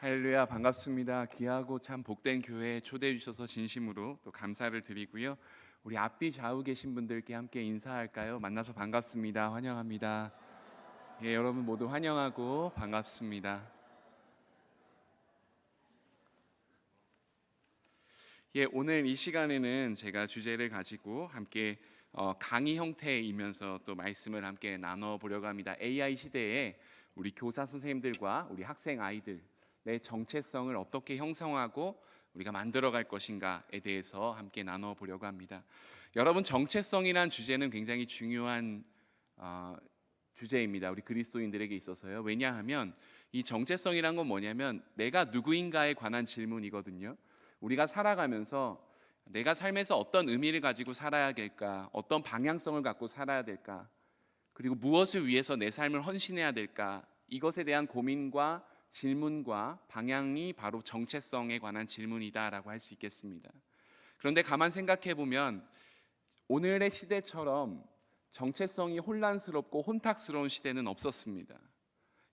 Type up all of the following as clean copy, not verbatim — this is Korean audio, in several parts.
할렐루야, 반갑습니다. 귀하고 참 복된 교회에 초대해 주셔서 진심으로 또 감사를 드리고요. 우리 앞뒤 좌우 계신 분들께 함께 인사할까요? 만나서 반갑습니다. 환영합니다. 예, 여러분 모두 환영하고 반갑습니다. 예, 오늘 이 시간에는 제가 주제를 가지고 함께 강의 형태이면서 또 말씀을 함께 나눠 보려고 합니다. AI 시대에 우리 교사 선생님들과 우리 학생 아이들 내 정체성을 어떻게 형성하고 우리가 만들어갈 것인가에 대해서 함께 나눠 보려고 합니다. 여러분, 정체성이란 주제는 굉장히 중요한 주제입니다. 우리 그리스도인들에게 있어서요. 왜냐하면 이 정체성이란 건 뭐냐면 내가 누구인가에 관한 질문이거든요. 우리가 살아가면서 내가 삶에서 어떤 의미를 가지고 살아야 될까, 어떤 방향성을 갖고 살아야 될까, 그리고 무엇을 위해서 내 삶을 헌신해야 될까, 이것에 대한 고민과 질문과 방향이 바로 정체성에 관한 질문이다라고 할 수 있겠습니다. 그런데 가만 생각해 보면 오늘의 시대처럼 정체성이 혼란스럽고 혼탁스러운 시대는 없었습니다.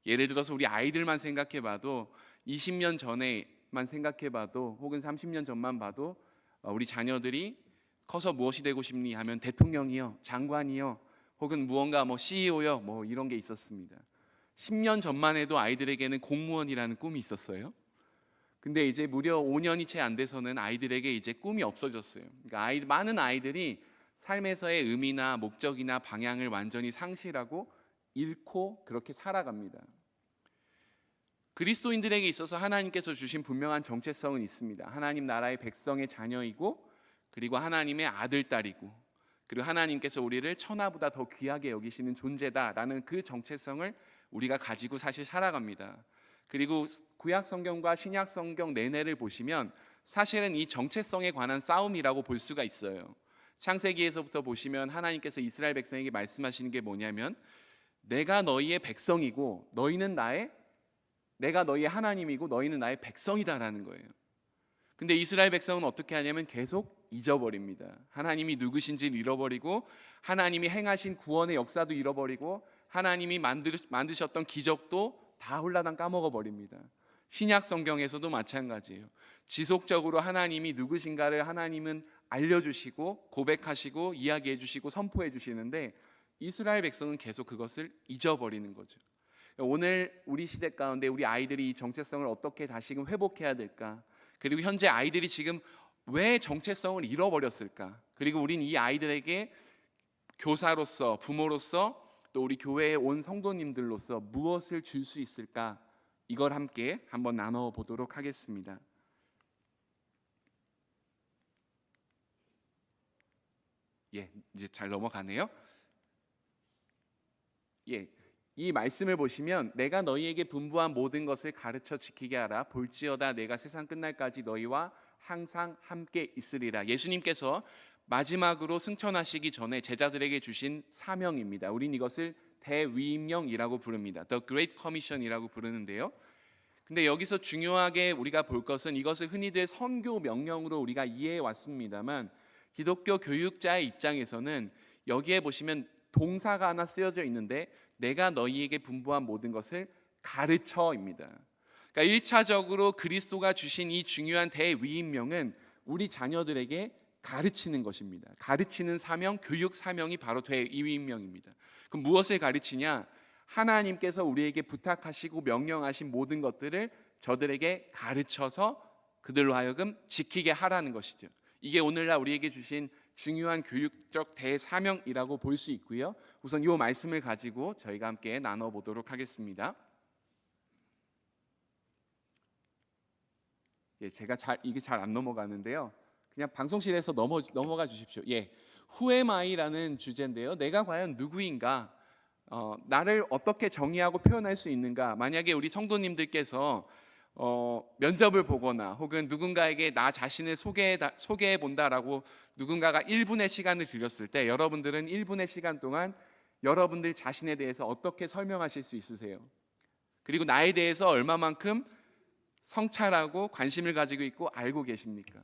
예를 들어서 우리 아이들만 생각해 봐도 20년 전에만 생각해 봐도 혹은 30년 전만 봐도 우리 자녀들이 커서 무엇이 되고 싶니 하면 대통령이요, 장관이요, 혹은 무언가 CEO요, 이런 게 있었습니다. 10년 전만 해도 아이들에게는 공무원이라는 꿈이 있었어요. 근데 이제 무려 5년이 채 안 돼서는 아이들에게 이제 꿈이 없어졌어요. 그러니까 많은 아이들이 삶에서의 의미나 목적이나 방향을 완전히 상실하고 잃고 그렇게 살아갑니다. 그리스도인들에게 있어서 하나님께서 주신 분명한 정체성은 있습니다. 하나님 나라의 백성의 자녀이고, 그리고 하나님의 아들, 딸이고, 그리고 하나님께서 우리를 천하보다 더 귀하게 여기시는 존재다라는 그 정체성을 우리가 가지고 사실 살아갑니다. 그리고 구약 성경과 신약 성경 내내를 보시면 사실은 이 정체성에 관한 싸움이라고 볼 수가 있어요. 창세기에서부터 보시면 하나님께서 이스라엘 백성에게 말씀하시는 게 뭐냐면 내가 너희의 백성이고 내가 너희의 하나님이고 너희는 나의 백성이다라는 거예요. 근데 이스라엘 백성은 어떻게 하냐면 계속 잊어버립니다. 하나님이 누구신지를 잃어버리고, 하나님이 행하신 구원의 역사도 잃어버리고, 하나님이 만드셨던 기적도 다 홀라당 까먹어버립니다. 신약 성경에서도 마찬가지예요. 지속적으로 하나님이 누구신가를 하나님은 알려주시고 고백하시고 이야기해 주시고 선포해 주시는데 이스라엘 백성은 계속 그것을 잊어버리는 거죠. 오늘 우리 시대 가운데 우리 아이들이 이 정체성을 어떻게 다시금 회복해야 될까? 그리고 현재 아이들이 지금 왜 정체성을 잃어버렸을까? 그리고 우린 이 아이들에게 교사로서, 부모로서, 또 우리 교회에 온 성도님들로서 무엇을 줄 수 있을까? 이걸 함께 한번 나눠보도록 하겠습니다. 예, 이제 잘 넘어가네요. 예, 이 말씀을 보시면 내가 너희에게 분부한 모든 것을 가르쳐 지키게 하라. 볼지어다 내가 세상 끝날까지 너희와 항상 함께 있으리라. 예수님께서 마지막으로 승천하시기 전에 제자들에게 주신 사명입니다. 우린 이것을 대위임령이라고 부릅니다. The Great Commission이라고 부르는데요. 근데 여기서 중요하게 우리가 볼 것은 이것을 흔히들 선교 명령으로 우리가 이해해 왔습니다만 기독교 교육자의 입장에서는 여기에 보시면 동사가 하나 쓰여져 있는데 내가 너희에게 분부한 모든 것을 가르쳐입니다. 그러니까 1차적으로 그리스도가 주신 이 중요한 대위임령은 우리 자녀들에게 가르치는 것입니다. 가르치는 사명, 교육 사명이 바로 대위임령입니다. 그럼 무엇을 가르치냐? 하나님께서 우리에게 부탁하시고 명령하신 모든 것들을 저들에게 가르쳐서 그들로 하여금 지키게 하라는 것이죠. 이게 오늘날 우리에게 주신 중요한 교육적 대사명이라고 볼 수 있고요. 우선 이 말씀을 가지고 저희가 함께 나눠보도록 하겠습니다. 예, 제가 이게 잘 안 넘어가는데요. 그냥 방송실에서 넘어가 주십시오. 예, Who am I라는 주제인데요. 내가 과연 누구인가? 나를 어떻게 정의하고 표현할 수 있는가? 만약에 우리 성도님들께서 면접을 보거나 혹은 누군가에게 나 자신을 소개해 본다라고 누군가가 1분의 시간을 드렸을 때 여러분들은 1분의 시간 동안 여러분들 자신에 대해서 어떻게 설명하실 수 있으세요? 그리고 나에 대해서 얼마만큼 성찰하고 관심을 가지고 있고 알고 계십니까?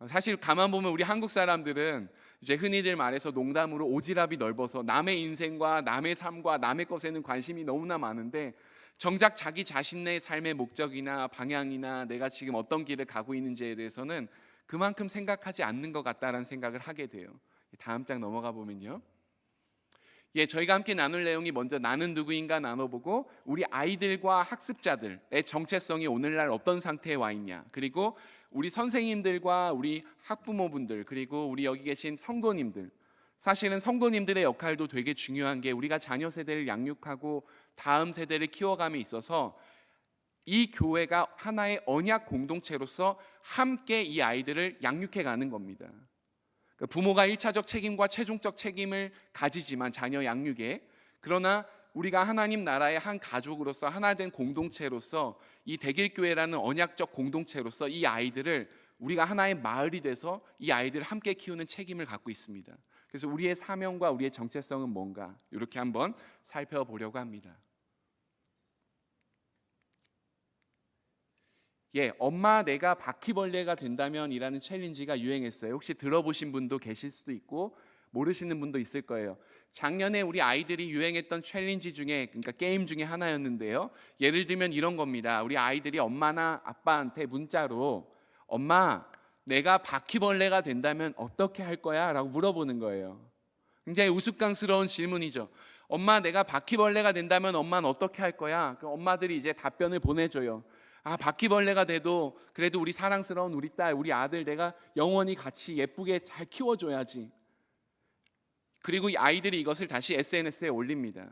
사실 가만 보면 우리 한국 사람들은 이제 흔히들 말해서 농담으로 오지랖이 넓어서 남의 인생과 남의 삶과 남의 것에는 관심이 너무나 많은데 정작 자기 자신의 삶의 목적이나 방향이나 내가 지금 어떤 길을 가고 있는지에 대해서는 그만큼 생각하지 않는 것 같다라는 생각을 하게 돼요. 다음 장 넘어가 보면요. 저희가 함께 나눌 내용이 먼저 나는 누구인가 나눠보고 우리 아이들과 학습자들의 정체성이 오늘날 어떤 상태에 와 있냐, 그리고 우리 선생님들과 우리 학부모분들, 그리고 우리 여기 계신 성도님들, 사실은 성도님들의 역할도 되게 중요한 게 우리가 자녀 세대를 양육하고 다음 세대를 키워감에 있어서 이 교회가 하나의 언약 공동체로서 함께 이 아이들을 양육해 가는 겁니다. 부모가 1차적 책임과 최종적 책임을 가지지만 자녀 양육에, 그러나 우리가 하나님 나라의 한 가족으로서 하나 된 공동체로서 이 대길교회라는 언약적 공동체로서 이 아이들을 우리가 하나의 마을이 돼서 이 아이들을 함께 키우는 책임을 갖고 있습니다. 그래서 우리의 사명과 우리의 정체성은 뭔가 이렇게 한번 살펴보려고 합니다. 엄마 내가 바퀴벌레가 된다면 이라는 챌린지가 유행했어요. 혹시 들어보신 분도 계실 수도 있고 모르시는 분도 있을 거예요. 작년에 우리 아이들이 유행했던 챌린지 중에, 그러니까 게임 중에 하나였는데요. 예를 들면 이런 겁니다. 우리 아이들이 엄마나 아빠한테 문자로 엄마 내가 바퀴벌레가 된다면 어떻게 할 거야? 라고 물어보는 거예요. 굉장히 우스꽝스러운 질문이죠. 엄마 내가 바퀴벌레가 된다면 엄마는 어떻게 할 거야? 그럼 엄마들이 이제 답변을 보내줘요. 바퀴벌레가 돼도 그래도 우리 사랑스러운 우리 딸, 우리 아들 내가 영원히 같이 예쁘게 잘 키워줘야지. 그리고 이 아이들이 이것을 다시 SNS에 올립니다.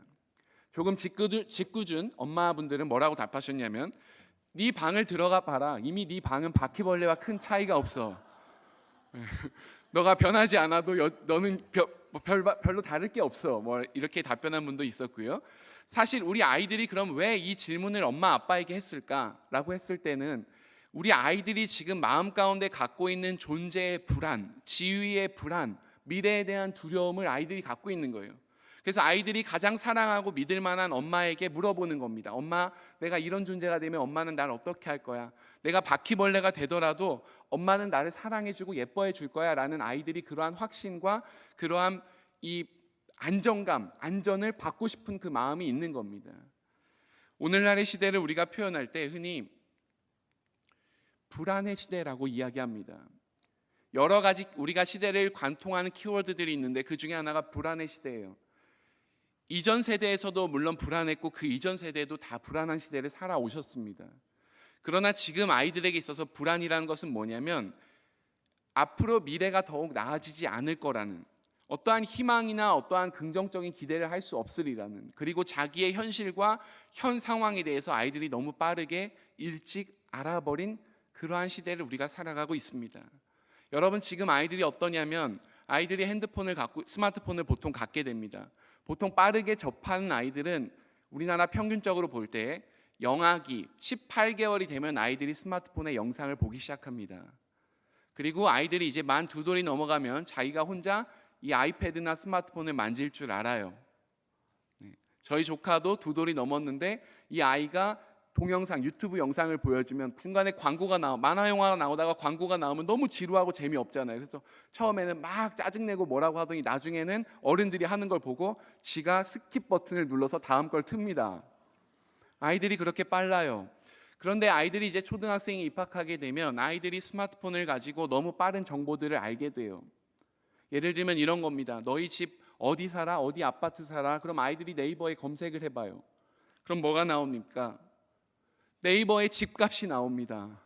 조금 짓궂은 엄마분들은 뭐라고 답하셨냐면 네 방을 들어가 봐라. 이미 네 방은 바퀴벌레와 큰 차이가 없어. 너가 변하지 않아도 너는 별로 다를 게 없어. 이렇게 답변한 분도 있었고요. 사실 우리 아이들이 그럼 왜 이 질문을 엄마 아빠에게 했을까라고 했을 때는 우리 아이들이 지금 마음 가운데 갖고 있는 존재의 불안, 지위의 불안, 미래에 대한 두려움을 아이들이 갖고 있는 거예요. 그래서 아이들이 가장 사랑하고 믿을 만한 엄마에게 물어보는 겁니다. 엄마, 내가 이런 존재가 되면 엄마는 나를 어떻게 할 거야? 내가 바퀴벌레가 되더라도 엄마는 나를 사랑해주고 예뻐해 줄 거야 라는 아이들이 그러한 확신과 그러한 이 안정감, 안전을 받고 싶은 그 마음이 있는 겁니다. 오늘날의 시대를 우리가 표현할 때 흔히 불안의 시대라고 이야기합니다. 여러 가지 우리가 시대를 관통하는 키워드들이 있는데 그 중에 하나가 불안의 시대예요. 이전 세대에서도 물론 불안했고 그 이전 세대도 다 불안한 시대를 살아오셨습니다. 그러나 지금 아이들에게 있어서 불안이라는 것은 뭐냐면 앞으로 미래가 더욱 나아지지 않을 거라는, 어떠한 희망이나 어떠한 긍정적인 기대를 할 수 없으리라는, 그리고 자기의 현실과 현 상황에 대해서 아이들이 너무 빠르게 일찍 알아버린 그러한 시대를 우리가 살아가고 있습니다. 여러분 지금 아이들이 어떠냐면 아이들이 스마트폰을 보통 갖게 됩니다. 보통 빠르게 접하는 아이들은 우리나라 평균적으로 볼 때 영아기 18개월이 되면 아이들이 스마트폰에 영상을 보기 시작합니다. 그리고 아이들이 이제 만 2돌이 넘어가면 자기가 혼자 이 아이패드나 스마트폰을 만질 줄 알아요. 저희 조카도 2돌이 넘었는데 이 아이가 동영상, 유튜브 영상을 보여주면 중간에 광고가 만화 영화가 나오다가 광고가 나오면 너무 지루하고 재미없잖아요. 그래서 처음에는 막 짜증내고 뭐라고 하더니 나중에는 어른들이 하는 걸 보고 지가 스킵 버튼을 눌러서 다음 걸 틉니다. 아이들이 그렇게 빨라요. 그런데 아이들이 이제 초등학생에 입학하게 되면 아이들이 스마트폰을 가지고 너무 빠른 정보들을 알게 돼요. 예를 들면 이런 겁니다. 너희 집 어디 살아? 어디 아파트 살아? 그럼 아이들이 네이버에 검색을 해봐요. 그럼 뭐가 나옵니까? 네이버에 집값이 나옵니다.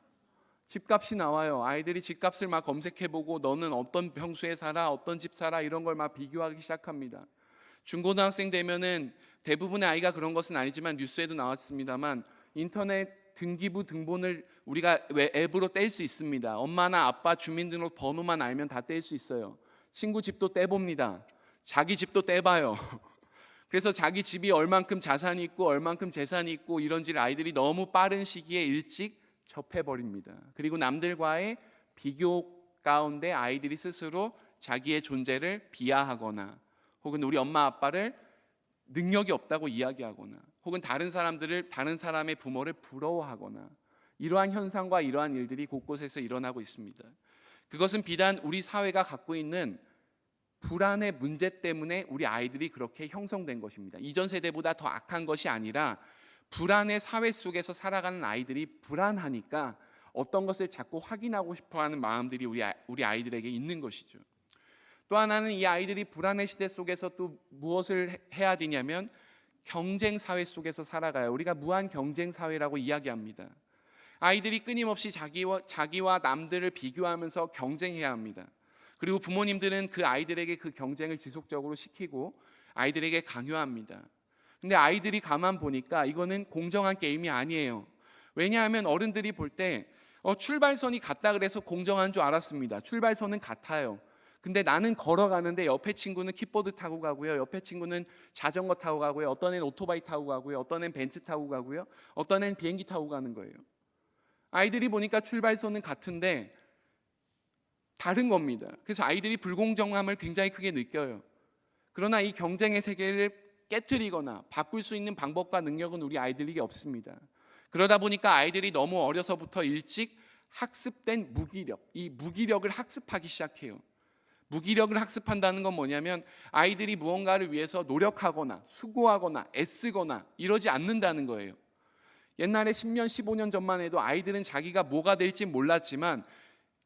집값이 나와요. 아이들이 집값을 막 검색해보고 너는 어떤 평수에 살아? 어떤 집 살아? 이런 걸 막 비교하기 시작합니다. 중고등학생 되면은 대부분의 아이가 그런 것은 아니지만 뉴스에도 나왔습니다만 인터넷 등기부 등본을 우리가 앱으로 뗄 수 있습니다. 엄마나 아빠 주민등록 번호만 알면 다 뗄 수 있어요. 친구 집도 떼봅니다. 자기 집도 떼봐요. 그래서 자기 집이 얼만큼 자산이 있고 얼만큼 재산이 있고 이런지를 아이들이 너무 빠른 시기에 일찍 접해버립니다. 그리고 남들과의 비교 가운데 아이들이 스스로 자기의 존재를 비하하거나 혹은 우리 엄마 아빠를 능력이 없다고 이야기하거나 혹은 다른 사람의 부모를 부러워하거나 이러한 현상과 이러한 일들이 곳곳에서 일어나고 있습니다. 그것은 비단 우리 사회가 갖고 있는 불안의 문제 때문에 우리 아이들이 그렇게 형성된 것입니다. 이전 세대보다 더 악한 것이 아니라 불안의 사회 속에서 살아가는 아이들이 불안하니까 어떤 것을 자꾸 확인하고 싶어하는 마음들이 우리 아이들에게 있는 것이죠. 또 하나는 이 아이들이 불안의 시대 속에서 또 무엇을 해야 되냐면 경쟁 사회 속에서 살아가요. 우리가 무한 경쟁 사회라고 이야기합니다. 아이들이 끊임없이 자기와 남들을 비교하면서 경쟁해야 합니다. 그리고 부모님들은 그 아이들에게 그 경쟁을 지속적으로 시키고 아이들에게 강요합니다. 근데 아이들이 가만 보니까 이거는 공정한 게임이 아니에요. 왜냐하면 어른들이 볼 때 출발선이 같다 그래서 공정한 줄 알았습니다. 출발선은 같아요. 근데 나는 걸어가는데 옆에 친구는 킥보드 타고 가고요. 옆에 친구는 자전거 타고 가고요. 어떤 애는 오토바이 타고 가고요. 어떤 애는 벤츠 타고 가고요. 어떤 애는 비행기 타고 가는 거예요. 아이들이 보니까 출발선은 같은데 다른 겁니다. 그래서 아이들이 불공정함을 굉장히 크게 느껴요. 그러나 이 경쟁의 세계를 깨트리거나 바꿀 수 있는 방법과 능력은 우리 아이들에게 없습니다. 그러다 보니까 아이들이 너무 어려서부터 일찍 학습된 무기력, 이 무기력을 학습하기 시작해요. 무기력을 학습한다는 건 뭐냐면 아이들이 무언가를 위해서 노력하거나 수고하거나 애쓰거나 이러지 않는다는 거예요. 옛날에 10년, 15년 전만 해도 아이들은 자기가 뭐가 될지 몰랐지만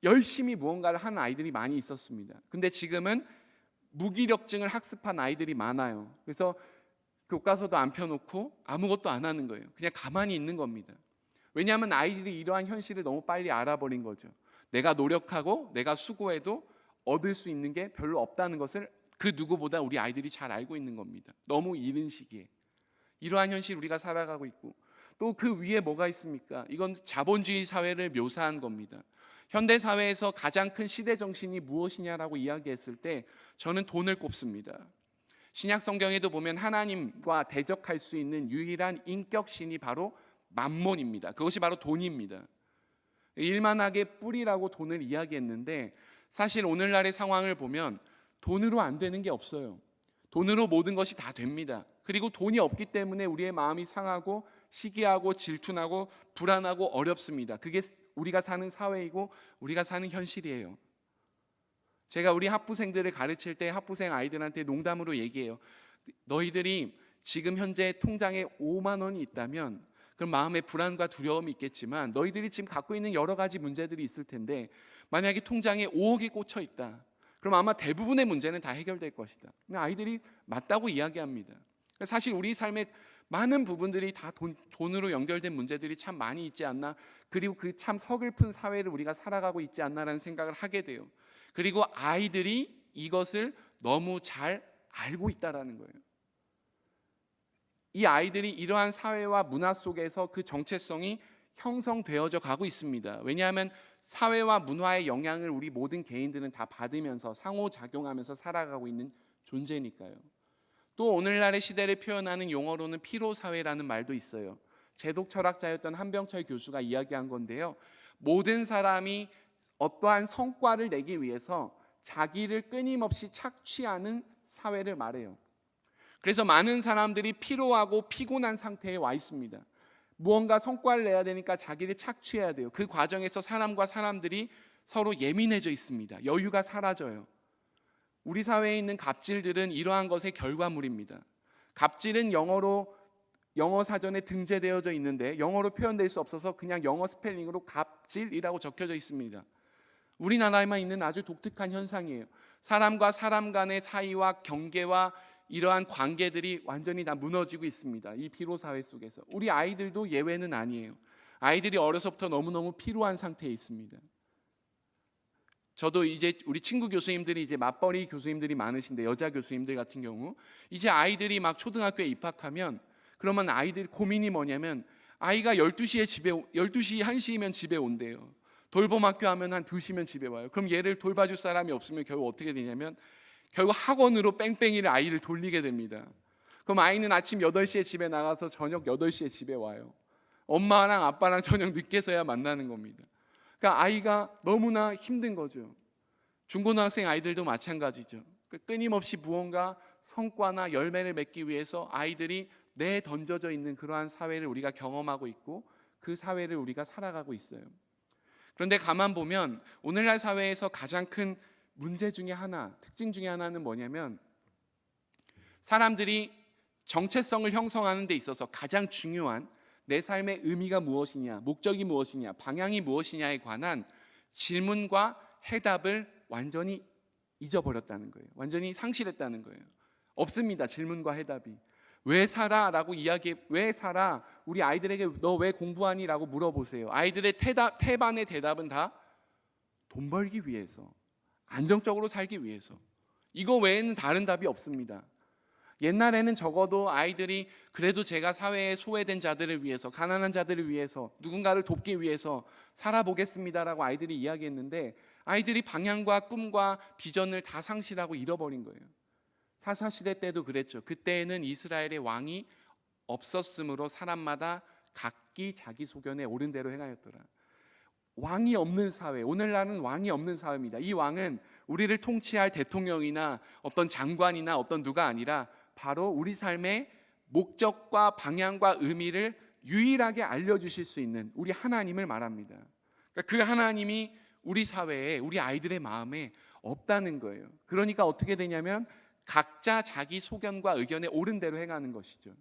열심히 무언가를 하는 아이들이 많이 있었습니다. 근데 지금은 무기력증을 학습한 아이들이 많아요. 그래서 교과서도 안 펴놓고 아무것도 안 하는 거예요. 그냥 가만히 있는 겁니다. 왜냐하면 아이들이 이러한 현실을 너무 빨리 알아버린 거죠. 내가 노력하고 내가 수고해도 얻을 수 있는 게 별로 없다는 것을 그 누구보다 우리 아이들이 잘 알고 있는 겁니다. 너무 이른 시기에 이러한 현실 우리가 살아가고 있고, 또 그 위에 뭐가 있습니까? 이건 자본주의 사회를 묘사한 겁니다. 현대 사회에서 가장 큰 시대 정신이 무엇이냐라고 이야기했을 때 저는 돈을 꼽습니다. 신약 성경에도 보면 하나님과 대적할 수 있는 유일한 인격신이 바로 만몬입니다. 그것이 바로 돈입니다. 일만하게 뿌리라고 돈을 이야기했는데 사실 오늘날의 상황을 보면 돈으로 안 되는 게 없어요. 돈으로 모든 것이 다 됩니다. 그리고 돈이 없기 때문에 우리의 마음이 상하고 시기하고 질투나고 불안하고 어렵습니다. 그게 우리가 사는 사회이고 우리가 사는 현실이에요. 제가 우리 학부생들을 가르칠 때 학부생 아이들한테 농담으로 얘기해요. 너희들이 지금 현재 통장에 5만 원이 있다면 그럼 마음에 불안과 두려움이 있겠지만 너희들이 지금 갖고 있는 여러 가지 문제들이 있을 텐데 만약에 통장에 5억이 꽂혀 있다. 그럼 아마 대부분의 문제는 다 해결될 것이다. 아이들이 맞다고 이야기합니다. 사실 우리 삶의 많은 부분들이 다 돈으로 연결된 문제들이 참 많이 있지 않나, 그리고 그 참 서글픈 사회를 우리가 살아가고 있지 않나라는 생각을 하게 돼요. 그리고 아이들이 이것을 너무 잘 알고 있다라는 거예요. 이 아이들이 이러한 사회와 문화 속에서 그 정체성이 형성되어져 가고 있습니다. 왜냐하면 사회와 문화의 영향을 우리 모든 개인들은 다 받으면서 상호작용하면서 살아가고 있는 존재니까요. 또 오늘날의 시대를 표현하는 용어로는 피로사회라는 말도 있어요. 제독 철학자였던 한병철 교수가 이야기한 건데요. 모든 사람이 어떠한 성과를 내기 위해서 자기를 끊임없이 착취하는 사회를 말해요. 그래서 많은 사람들이 피로하고 피곤한 상태에 와 있습니다. 무언가 성과를 내야 되니까 자기를 착취해야 돼요. 그 과정에서 사람과 사람들이 서로 예민해져 있습니다. 여유가 사라져요. 우리 사회에 있는 갑질들은 이러한 것의 결과물입니다. 갑질은 영어 사전에 등재되어져 있는데 영어로 표현될 수 없어서 그냥 영어 스펠링으로 갑질이라고 적혀져 있습니다. 우리나라에만 있는 아주 독특한 현상이에요. 사람과 사람 간의 사이와 경계와 이러한 관계들이 완전히 다 무너지고 있습니다. 이 피로사회 속에서 우리 아이들도 예외는 아니에요. 아이들이 어려서부터 너무너무 피로한 상태에 있습니다. 저도 이제 우리 친구 교수님들이 이제 맞벌이 교수님들이 많으신데 여자 교수님들 같은 경우 이제 아이들이 막 초등학교에 입학하면 그러면 아이들 고민이 뭐냐면 아이가 12시에 12시 1시면 집에 온대요. 돌봄 학교 하면 한 2시면 집에 와요. 그럼 얘를 돌봐줄 사람이 없으면 결국 어떻게 되냐면 결국 학원으로 뺑뺑이를 아이를 돌리게 됩니다. 그럼 아이는 아침 8시에 집에 나가서 저녁 8시에 집에 와요. 엄마랑 아빠랑 저녁 늦게서야 만나는 겁니다. 그러니까 아이가 너무나 힘든 거죠. 중고등학생 아이들도 마찬가지죠. 끊임없이 무언가 성과나 열매를 맺기 위해서 아이들이 내던져져 있는 그러한 사회를 우리가 경험하고 있고 그 사회를 우리가 살아가고 있어요. 그런데 가만 보면 오늘날 사회에서 가장 큰 문제 중에 하나, 특징 중에 하나는 뭐냐면 사람들이 정체성을 형성하는 데 있어서 가장 중요한 내 삶의 의미가 무엇이냐, 목적이 무엇이냐, 방향이 무엇이냐에 관한 질문과 해답을 완전히 잊어버렸다는 거예요. 완전히 상실했다는 거예요. 없습니다. 질문과 해답이. 왜 살아? 라고 왜 살아? 우리 아이들에게 너 왜 공부하니? 라고 물어보세요. 아이들의 태반의 대답은 다 돈 벌기 위해서, 안정적으로 살기 위해서. 이거 외에는 다른 답이 없습니다. 옛날에는 적어도 아이들이 그래도 제가 사회에 소외된 자들을 위해서, 가난한 자들을 위해서, 누군가를 돕기 위해서 살아보겠습니다라고 아이들이 이야기했는데, 아이들이 방향과 꿈과 비전을 다 상실하고 잃어버린 거예요. 사사시대 때도 그랬죠. 그때에는 이스라엘의 왕이 없었으므로 사람마다 각기 자기 소견에 옳은 대로 행하였더라. 왕이 없는 사회, 오늘날은 왕이 없는 사회입니다. 이 왕은 우리를 통치할 대통령이나 어떤 장관이나 어떤 누가 아니라 바로 우리 삶의 목적과 방향과 의미를 유일하게 알려주실 수 있는 우리 하나님을 말합니다. 그러니까 그 하나님이 우리 사회에, 우리 아이들의 마음에 없다는 거예요. 그러니까 어떻게 되냐면 각자 자기 소견과 의견에 옳은 대로 행하는 것이죠.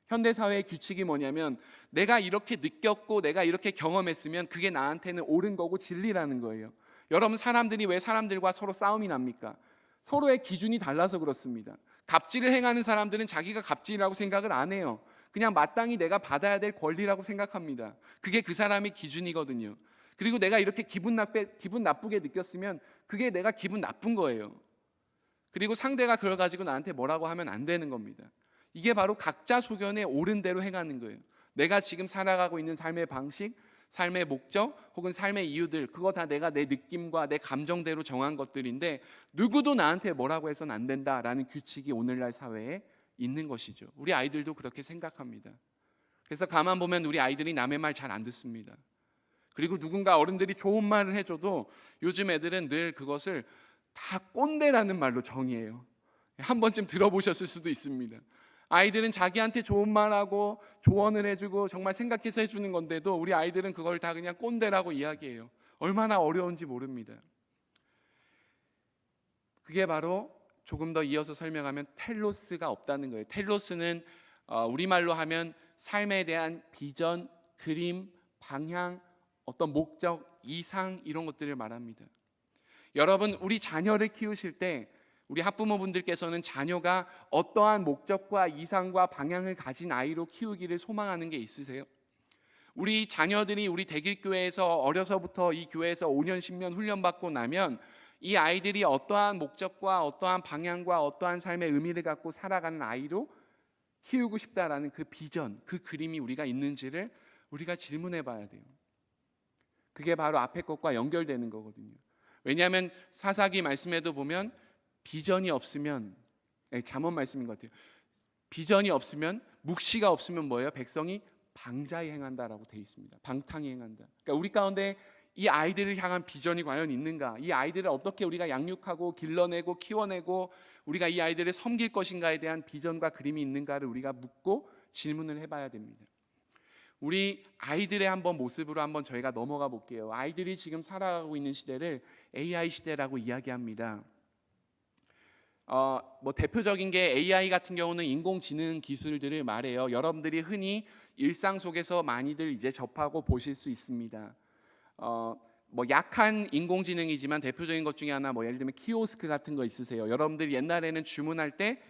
현대사회의 규칙이 뭐냐면 내가 이렇게 느꼈고 내가 이렇게 경험했으면 그게 나한테는 옳은 거고 진리라는 거예요. 여러분, 사람들이 왜 사람들과 서로 싸움이 납니까? 서로의 기준이 달라서 그렇습니다. 갑질을 행하는 사람들은 자기가 갑질이라고 생각을 안 해요. 그냥 마땅히 내가 받아야 될 권리라고 생각합니다. 그게 그 사람의 기준이거든요. 그리고 내가 이렇게 기분 나쁘게 느꼈으면 그게 내가 기분 나쁜 거예요. 그리고 상대가 그걸 가지고 나한테 뭐라고 하면 안 되는 겁니다. 이게 바로 각자 소견에 옳은 대로 행하는 거예요. 내가 지금 살아가고 있는 삶의 방식, 삶의 목적 혹은 삶의 이유들, 그거 다 내가 내 느낌과 내 감정대로 정한 것들인데 누구도 나한테 뭐라고 해서는 안 된다라는 규칙이 오늘날 사회에 있는 것이죠. 우리 아이들도 그렇게 생각합니다. 그래서 가만 보면 우리 아이들이 남의 말 잘 안 듣습니다. 그리고 누군가 어른들이 좋은 말을 해줘도 요즘 애들은 늘 그것을 다 꼰대라는 말로 정의해요. 한 번쯤 들어보셨을 수도 있습니다. 아이들은 자기한테 좋은 말하고 조언을 해주고 정말 생각해서 해주는 건데도 우리 아이들은 그걸 다 그냥 꼰대라고 이야기해요. 얼마나 어려운지 모릅니다. 그게 바로 조금 더 이어서 설명하면 텔로스가 없다는 거예요. 텔로스는 우리말로 하면 삶에 대한 비전, 그림, 방향, 어떤 목적, 이상 이런 것들을 말합니다. 여러분, 우리 자녀를 키우실 때 우리 학부모분들께서는 자녀가 어떠한 목적과 이상과 방향을 가진 아이로 키우기를 소망하는 게 있으세요? 우리 자녀들이 우리 대길교회에서 어려서부터 이 교회에서 5년 10년 훈련받고 나면 이 아이들이 어떠한 목적과 어떠한 방향과 어떠한 삶의 의미를 갖고 살아가는 아이로 키우고 싶다라는 그 비전, 그 그림이 우리가 있는지를 우리가 질문해 봐야 돼요. 그게 바로 앞에 것과 연결되는 거거든요. 왜냐하면 사사기 말씀에도 보면 비전이 없으면, 잠언 말씀인 것 같아요. 비전이 없으면, 묵시가 없으면 뭐예요? 백성이 방자히 행한다라고 되어 있습니다. 방탕히 행한다. 그러니까 우리 가운데 이 아이들을 향한 비전이 과연 있는가? 이 아이들을 어떻게 우리가 양육하고 길러내고 키워내고 우리가 이 아이들을 섬길 것인가에 대한 비전과 그림이 있는가를 우리가 묻고 질문을 해봐야 됩니다. 우리 아이들의 한번 모습으로 한번 저희가 넘어가 볼게요. 아이들이 지금 살아가고 있는 시대를 AI 시대라고 이야기합니다. 대표적인 게 AI 같은 경우는 인공지능 기술들을 말해요. 여러분들이 흔히 일상 속에서 많이들 이제 접하고 보실 수 있습니다. 약한 인공지능이지만 대표적인 것 중에 하나 예를 들면 키오스크 같은 거 있으세요? 여러분들이 옛날에는 주문할 때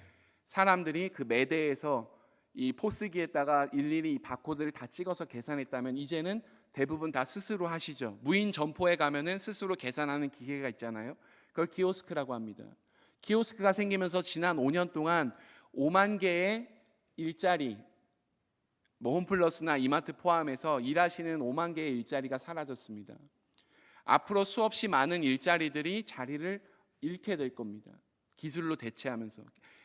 사람들이 그 매대에서 이 포스기에다가 일일이 이 바코드를 다 찍어서 계산했다면 이제는 대부분 다 스스로 하시죠. 무인 점포에 가면은 스스로 계산하는 기계가 있잖아요. 그걸 키오스크라고 합니다. 키오스크가 생기면서 지난 5년 동안 5만 개의 일자리, 홈플러스나 이마트 포함해서 일하시는 5만 개의 일자리가 사라졌습니다. 앞으로 수없이 많은 일자리들이 자리를 잃게 될 겁니다. 기술로 대체하면서.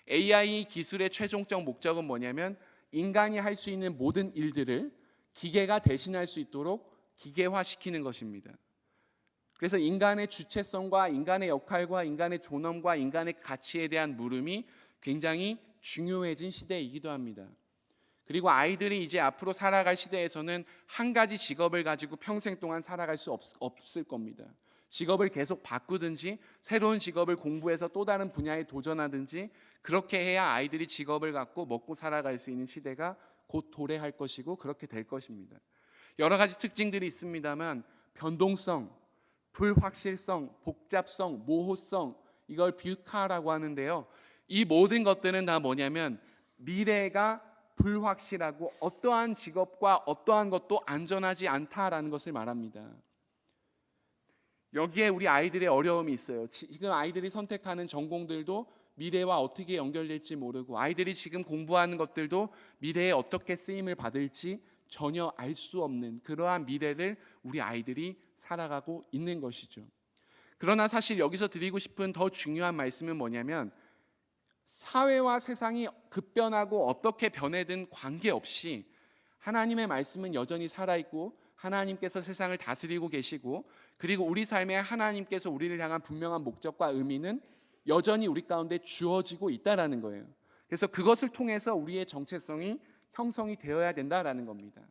AI 기술의 최종적 목적은 뭐냐면 인간이 할 수 있는 모든 일들을 기계가 대신할 수 있도록 기계화시키는 것입니다. 그래서 인간의 주체성과 인간의 역할과 인간의 존엄과 인간의 가치에 대한 물음이 굉장히 중요해진 시대이기도 합니다. 그리고 아이들이 이제 앞으로 살아갈 시대에서는 한 가지 직업을 가지고 평생 동안 살아갈 수 없을 겁니다. 직업을 계속 바꾸든지 새로운 직업을 공부해서 또 다른 분야에 도전하든지 그렇게 해야 아이들이 직업을 갖고 먹고 살아갈 수 있는 시대가 곧 도래할 것이고 그렇게 될 것입니다. 여러 가지 특징들이 있습니다만 변동성, 불확실성, 복잡성, 모호성, 이걸 뷰카라고 하는데요. 이 모든 것들은 다 뭐냐면 미래가 불확실하고 어떠한 직업과 어떠한 것도 안전하지 않다라는 것을 말합니다. 여기에 우리 아이들의 어려움이 있어요. 지금 아이들이 선택하는 전공들도 미래와 어떻게 연결될지 모르고, 아이들이 지금 공부하는 것들도 미래에 어떻게 쓰임을 받을지 전혀 알 수 없는 그러한 미래를 우리 아이들이 살아가고 있는 것이죠. 그러나 사실 여기서 드리고 싶은 더 중요한 말씀은 뭐냐면, 사회와 세상이 급변하고 어떻게 변해든 관계없이 하나님의 말씀은 여전히 살아있고, 하나님께서 세상을 다스리고 계시고, 그리고 우리 삶에 하나님께서 우리를 향한 분명한 목적과 의미는 여전히 우리 가운데 주어지고 있다라는 거예요. 그래서 그것을 통해서 우리의 정체성이 형성이 되어야 된다라는 겁니다.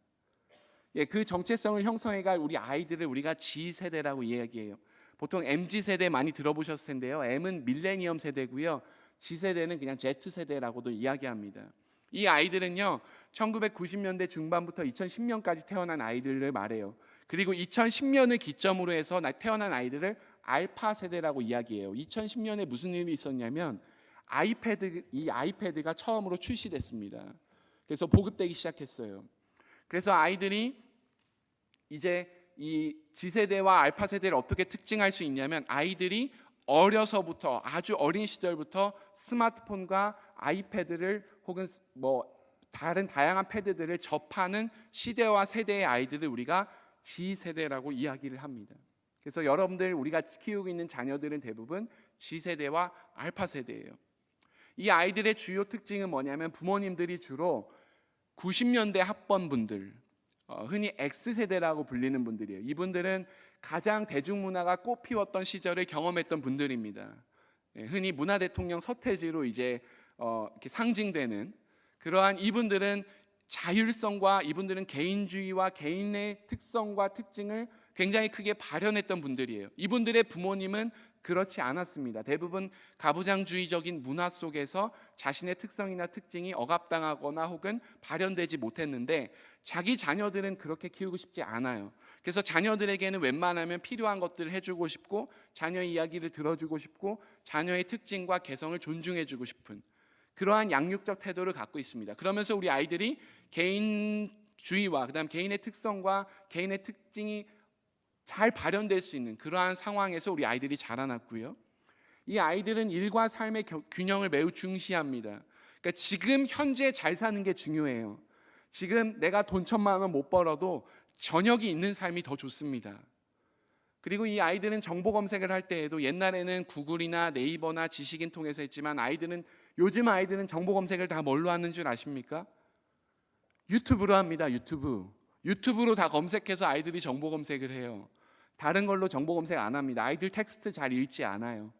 그 정체성을 형성해갈 우리 아이들을 우리가 G세대라고 이야기해요. 보통 MZ세대 많이 들어보셨을 텐데요. M은 밀레니엄 세대고요. G세대는 그냥 Z세대라고도 이야기합니다. 이 아이들은요, 1990년대 중반부터 2010년까지 태어난 아이들을 말해요. 그리고 2010년을 기점으로 해서 태어난 아이들을 알파 세대라고 이야기해요. 2010년에 무슨 일이 있었냐면 이 아이패드가 처음으로 출시됐습니다. 그래서 보급되기 시작했어요. 그래서 아이들이 이제 이 G세대와 알파 세대를 어떻게 특징할 수 있냐면, 아이들이 어려서부터, 아주 어린 시절부터 스마트폰과 아이패드를 혹은 다른 다양한 패드들을 접하는 시대와 세대의 아이들을 우리가 G세대라고 이야기를 합니다. 그래서 여러분들, 우리가 키우고 있는 자녀들은 대부분 G세대와 알파 세대예요. 이 아이들의 주요 특징은 뭐냐면, 부모님들이 주로 90년대 학번분들, 흔히 X세대라고 불리는 분들이에요. 이분들은 가장 대중문화가 꽃피웠던 시절을 경험했던 분들입니다. 흔히 문화대통령 서태지로 이제 이렇게 상징되는 그러한 이분들은 자율성과, 이분들은 개인주의와 개인의 특성과 특징을 굉장히 크게 발현했던 분들이에요. 이분들의 부모님은 그렇지 않았습니다. 대부분 가부장주의적인 문화 속에서 자신의 특성이나 특징이 억압당하거나 혹은 발현되지 못했는데, 자기 자녀들은 그렇게 키우고 싶지 않아요. 그래서 자녀들에게는 웬만하면 필요한 것들을 해주고 싶고, 자녀의 이야기를 들어주고 싶고, 자녀의 특징과 개성을 존중해주고 싶은 그러한 양육적 태도를 갖고 있습니다. 그러면서 우리 아이들이 개인주의와 그다음 개인의 특성과 개인의 특징이 잘 발현될 수 있는 그러한 상황에서 우리 아이들이 자라났고요. 이 아이들은 일과 삶의 균형을 매우 중시합니다. 그러니까 지금 현재 잘 사는 게 중요해요. 지금 내가 돈 1,000만 원 못 벌어도 저녁이 있는 삶이 더 좋습니다. 그리고 이 아이들은 정보 검색을 할 때에도, 옛날에는 구글이나 네이버나 지식인 통해서 했지만, 요즘 아이들은 정보 검색을 다 뭘로 하는 줄 아십니까? 유튜브로 합니다. 유튜브로 다 검색해서 아이들이 정보 검색을 해요. 다른 걸로 정보 검색 안 합니다. 아이들 텍스트 잘 읽지 않아요.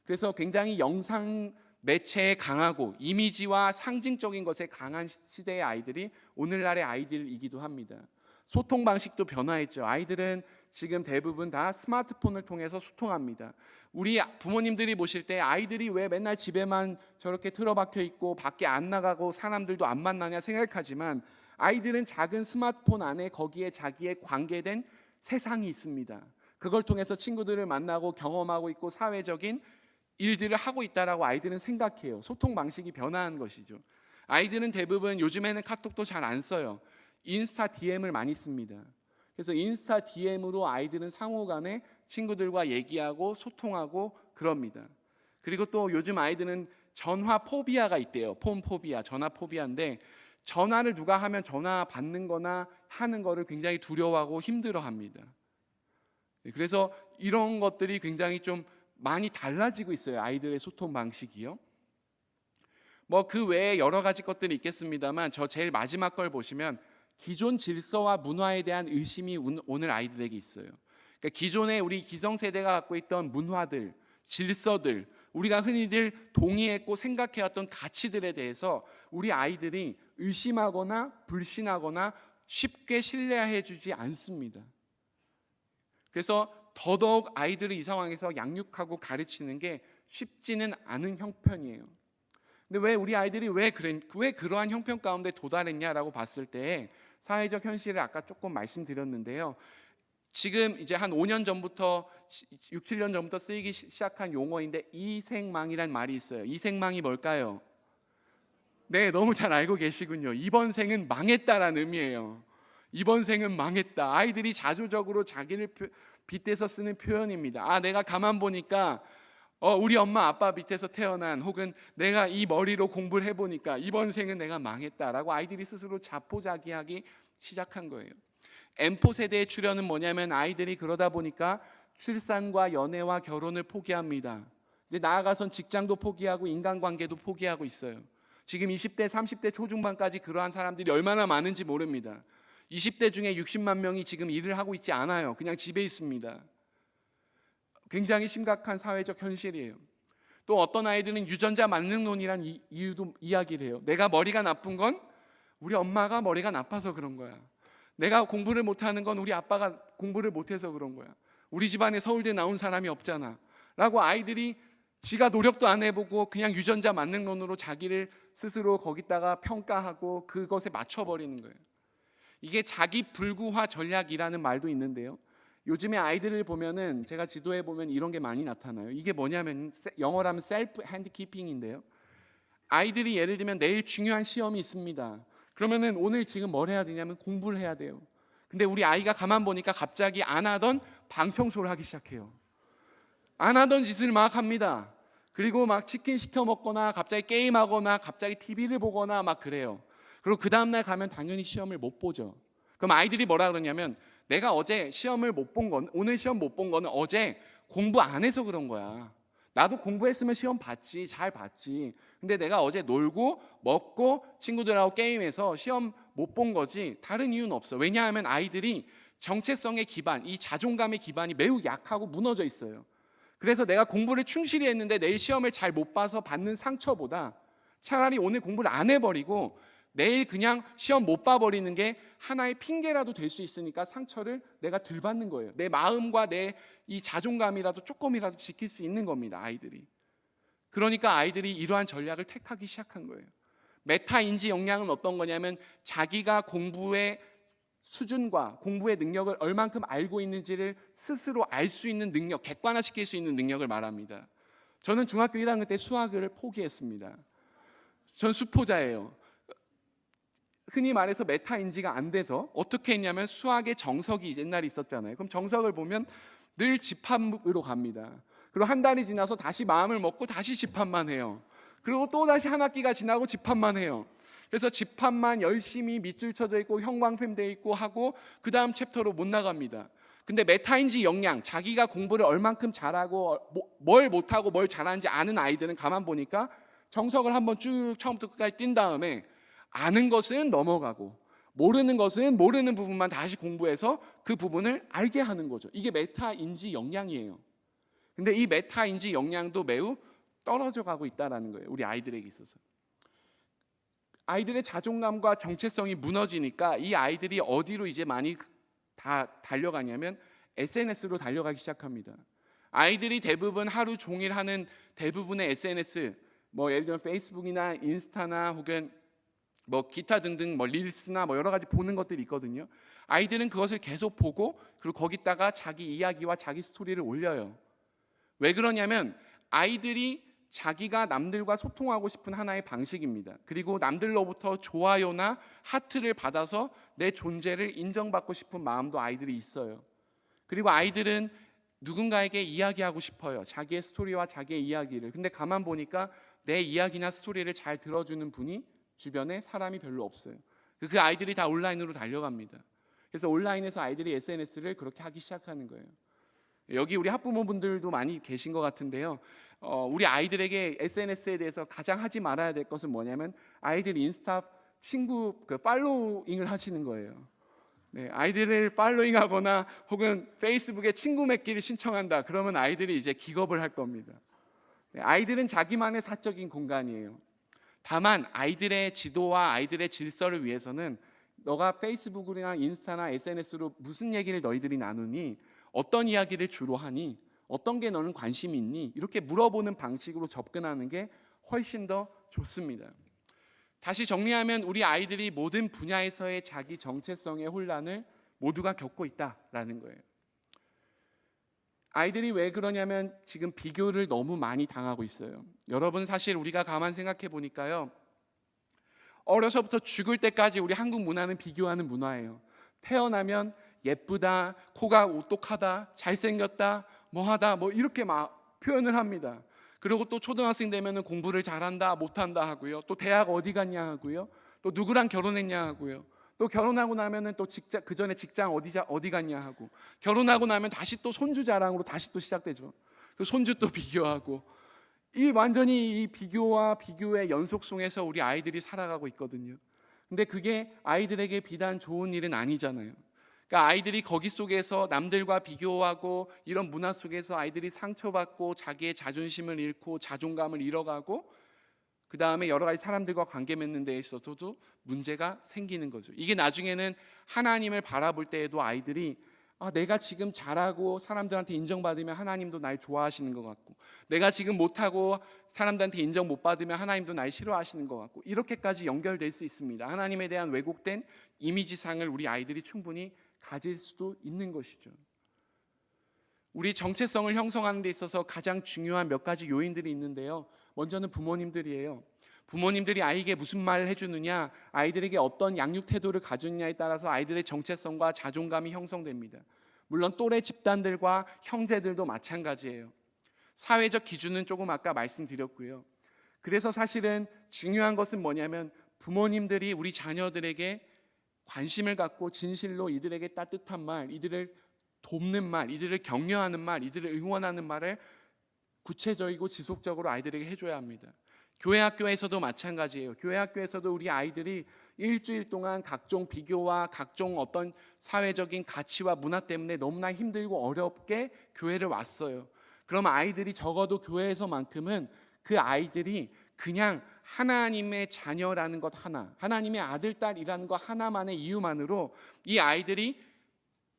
그래서 굉장히 영상 매체에 강하고 이미지와 상징적인 것에 강한 시대의 아이들이 오늘날의 아이들이기도 합니다. 소통 방식도 변화했죠. 아이들은 지금 대부분 다 스마트폰을 통해서 소통합니다. 우리 부모님들이 보실 때 아이들이 왜 맨날 집에만 저렇게 틀어박혀 있고 밖에 안 나가고 사람들도 안 만나냐 생각하지만, 아이들은 작은 스마트폰 안에 거기에 자기의 관계된 세상이 있습니다. 그걸 통해서 친구들을 만나고 경험하고 있고 사회적인 일들을 하고 있다라고 아이들은 생각해요. 소통 방식이 변화한 것이죠. 아이들은 대부분 요즘에는 카톡도 잘 안 써요. 인스타 DM을 많이 씁니다. 그래서 인스타 DM으로 아이들은 상호간에 친구들과 얘기하고 소통하고 그럽니다. 그리고 또 요즘 아이들은 전화 포비아가 있대요. 폰 포비아, 전화 포비아인데, 전화를 누가 하면 전화 받는 거나 하는 거를 굉장히 두려워하고 힘들어합니다. 그래서 이런 것들이 굉장히 좀 많이 달라지고 있어요. 아이들의 소통 방식이요. 그 외에 여러 가지 것들이 있겠습니다만, 저 제일 마지막 걸 보시면 기존 질서와 문화에 대한 의심이 오늘 아이들에게 있어요. 그러니까 기존에 우리 기성세대가 갖고 있던 문화들, 질서들, 우리가 흔히들 동의했고 생각해왔던 가치들에 대해서 우리 아이들이 의심하거나 불신하거나 쉽게 신뢰해주지 않습니다. 그래서 더더욱 아이들을 이 상황에서 양육하고 가르치는 게 쉽지는 않은 형편이에요. 근데 왜 우리 아이들이 왜 그러한 형편 가운데 도달했냐라고 봤을 때 사회적 현실을 아까 조금 말씀드렸는데요. 지금 이제 한 5년 전부터 6, 7년 전부터 쓰이기 시작한 용어인데 이생망이란 말이 있어요. 이생망이 뭘까요? 네, 너무 잘 알고 계시군요. 이번 생은 망했다라는 의미예요. 이번 생은 망했다. 아이들이 자주적으로 자기를 빗대서 쓰는 표현입니다. 아, 내가 가만 보니까 우리 엄마 아빠 밑에서 태어난, 혹은 내가 이 머리로 공부를 해보니까 이번 생은 내가 망했다라고 아이들이 스스로 자포자기하기 시작한 거예요. M4 세대의 출현은 뭐냐면 아이들이 그러다 보니까 출산과 연애와 결혼을 포기합니다. 이제 나아가선 직장도 포기하고 인간관계도 포기하고 있어요. 지금 20대, 30대 초중반까지 그러한 사람들이 얼마나 많은지 모릅니다. 20대 중에 60만 명이 지금 일을 하고 있지 않아요. 그냥 집에 있습니다. 굉장히 심각한 사회적 현실이에요. 또 어떤 아이들은 유전자 만능론이란 이유도 이야기를 해요. 내가 머리가 나쁜 건 우리 엄마가 머리가 나빠서 그런 거야. 내가 공부를 못하는 건 우리 아빠가 공부를 못해서 그런 거야. 우리 집안에 서울대 나온 사람이 없잖아 라고 아이들이 지가 노력도 안 해보고 그냥 유전자 만능론으로 자기를 스스로 거기다가 평가하고 그것에 맞춰버리는 거예요. 이게 자기 불구화 전략이라는 말도 있는데요. 요즘에 아이들을 보면은 제가 지도에 보면 이런 게 많이 나타나요. 이게 뭐냐면 영어로 하면 셀프 핸드키핑인데요. 아이들이 예를 들면 내일 중요한 시험이 있습니다. 그러면은 오늘 지금 뭘 해야 되냐면 공부를 해야 돼요. 근데 우리 아이가 가만 보니까 갑자기 안 하던 방 청소를 하기 시작해요. 안 하던 짓을 막 합니다. 그리고 막 치킨 시켜 먹거나 갑자기 게임하거나 갑자기 TV를 보거나 막 그래요. 그리고 그 다음날 가면 당연히 시험을 못 보죠. 그럼 아이들이 뭐라 그러냐면 내가 어제 시험을 못 본 건, 오늘 시험 못 본 거는 어제 공부 안 해서 그런 거야. 나도 공부했으면 시험 봤지, 잘 봤지. 근데 내가 어제 놀고 먹고 친구들하고 게임해서 시험 못 본 거지 다른 이유는 없어. 왜냐하면 아이들이 정체성의 기반, 이 자존감의 기반이 매우 약하고 무너져 있어요. 그래서 내가 공부를 충실히 했는데 내일 시험을 잘 못 봐서 받는 상처보다 차라리 오늘 공부를 안 해버리고 내일 그냥 시험 못 봐버리는 게 하나의 핑계라도 될 수 있으니까 상처를 내가 덜 받는 거예요. 내 마음과 내 이 자존감이라도 조금이라도 지킬 수 있는 겁니다. 아이들이. 그러니까 아이들이 이러한 전략을 택하기 시작한 거예요. 메타인지 역량은 어떤 거냐면 자기가 공부의 수준과 공부의 능력을 얼만큼 알고 있는지를 스스로 알 수 있는 능력, 객관화시킬 수 있는 능력을 말합니다. 저는 중학교 1학년 때 수학을 포기했습니다. 전 수포자예요. 흔히 말해서 메타인지가 안 돼서 어떻게 했냐면 수학의 정석이 옛날에 있었잖아요. 그럼 정석을 보면 늘 집합으로 갑니다. 그리고 한 달이 지나서 다시 마음을 먹고 다시 집합만 해요. 그리고 또 다시 한 학기가 지나고 집합만 해요. 그래서 집합만 열심히 밑줄 쳐져 있고 형광펜 돼 있고 하고 그 다음 챕터로 못 나갑니다. 근데 메타인지 역량, 자기가 공부를 얼만큼 잘하고 뭘 못하고 뭘 잘하는지 아는 아이들은 가만 보니까 정석을 한번 쭉 처음부터 끝까지 뛴 다음에 아는 것은 넘어가고 모르는 것은 모르는 부분만 다시 공부해서 그 부분을 알게 하는 거죠. 이게 메타인지 역량이에요. 근데 이 메타인지 역량도 매우 떨어져 가고 있다는 거예요. 우리 아이들에게 있어서. 아이들의 자존감과 정체성이 무너지니까 이 아이들이 어디로 이제 많이 다 달려가냐면 SNS로 달려가기 시작합니다. 아이들이 대부분 하루 종일 하는 대부분의 SNS, 뭐 예를 들면 페이스북이나 인스타나 혹은 뭐 기타 등등 뭐 릴스나 뭐 여러 가지 보는 것들이 있거든요. 아이들은 그것을 계속 보고 그리고 거기다가 자기 이야기와 자기 스토리를 올려요. 왜 그러냐면 아이들이 자기가 남들과 소통하고 싶은 하나의 방식입니다. 그리고 남들로부터 좋아요나 하트를 받아서 내 존재를 인정받고 싶은 마음도 아이들이 있어요. 그리고 아이들은 누군가에게 이야기하고 싶어요. 자기의 스토리와 자기의 이야기를. 근데 가만 보니까 내 이야기나 스토리를 잘 들어주는 분이 주변에 사람이 별로 없어요. 그 아이들이 다 온라인으로 달려갑니다. 그래서 온라인에서 아이들이 SNS를 그렇게 하기 시작하는 거예요. 여기 우리 학부모분들도 많이 계신 것 같은데요. 우리 아이들에게 SNS에 대해서 가장 하지 말아야 될 것은 뭐냐면 아이들 인스타 친구 팔로잉을 하시는 거예요. 네, 아이들을 팔로잉하거나 혹은 페이스북에 친구 맺기를 신청한다. 그러면 아이들이 이제 기겁을 할 겁니다. 네, 아이들은 자기만의 사적인 공간이에요. 다만 아이들의 지도와 아이들의 질서를 위해서는 너가 페이스북이나 인스타나 SNS로 무슨 얘기를 너희들이 나누니? 어떤 이야기를 주로 하니? 어떤 게 너는 관심이 있니? 이렇게 물어보는 방식으로 접근하는 게 훨씬 더 좋습니다. 다시 정리하면 우리 아이들이 모든 분야에서의 자기 정체성의 혼란을 모두가 겪고 있다라는 거예요. 아이들이 왜 그러냐면 지금 비교를 너무 많이 당하고 있어요. 여러분, 사실 우리가 가만 생각해 보니까요, 어려서부터 죽을 때까지 우리 한국 문화는 비교하는 문화예요. 태어나면 예쁘다, 코가 오똑하다, 잘생겼다, 뭐하다, 뭐 이렇게 막 표현을 합니다. 그리고 또 초등학생 되면은 공부를 잘한다, 못한다 하고요. 또 대학 어디 갔냐 하고요. 또 누구랑 결혼했냐 하고요. 또 결혼하고 나면은 또 직장, 그 전에 직장 어디 갔냐 하고, 결혼하고 나면 다시 또 손주 자랑으로 다시 또 시작되죠. 그 손주 또 비교하고, 이 완전히 이 비교와 비교의 연속 속에서 우리 아이들이 살아가고 있거든요. 근데 그게 아이들에게 비단 좋은 일은 아니잖아요. 그러니까 아이들이 거기 속에서 남들과 비교하고 이런 문화 속에서 아이들이 상처받고 자기의 자존심을 잃고 자존감을 잃어가고, 그 다음에 여러 가지 사람들과 관계 맺는 데 있어서도 문제가 생기는 거죠. 이게 나중에는 하나님을 바라볼 때에도 아이들이 내가 지금 잘하고 사람들한테 인정받으면 하나님도 날 좋아하시는 것 같고, 내가 지금 못하고 사람들한테 인정 못 받으면 하나님도 날 싫어하시는 것 같고, 이렇게까지 연결될 수 있습니다. 하나님에 대한 왜곡된 이미지상을 우리 아이들이 충분히 가질 수도 있는 것이죠. 우리 정체성을 형성하는 데 있어서 가장 중요한 몇 가지 요인들이 있는데요. 먼저는 부모님들이에요. 부모님들이 아이에게 무슨 말을 해주느냐, 아이들에게 어떤 양육 태도를 가졌느냐에 따라서 아이들의 정체성과 자존감이 형성됩니다. 물론 또래 집단들과 형제들도 마찬가지예요. 사회적 기준은 조금 아까 말씀드렸고요. 그래서 사실은 중요한 것은 뭐냐면 부모님들이 우리 자녀들에게 관심을 갖고 진실로 이들에게 따뜻한 말, 이들을 돕는 말, 이들을 격려하는 말, 이들을 응원하는 말을 구체적이고 지속적으로 아이들에게 해줘야 합니다. 교회 학교에서도 마찬가지예요. 교회 학교에서도 우리 아이들이 일주일 동안 각종 비교와 각종 어떤 사회적인 가치와 문화 때문에 너무나 힘들고 어렵게 교회를 왔어요. 그럼 아이들이 적어도 교회에서만큼은 그 아이들이 그냥 하나님의 자녀라는 것 하나, 하나님의 아들, 딸이라는 것 하나만의 이유만으로 이 아이들이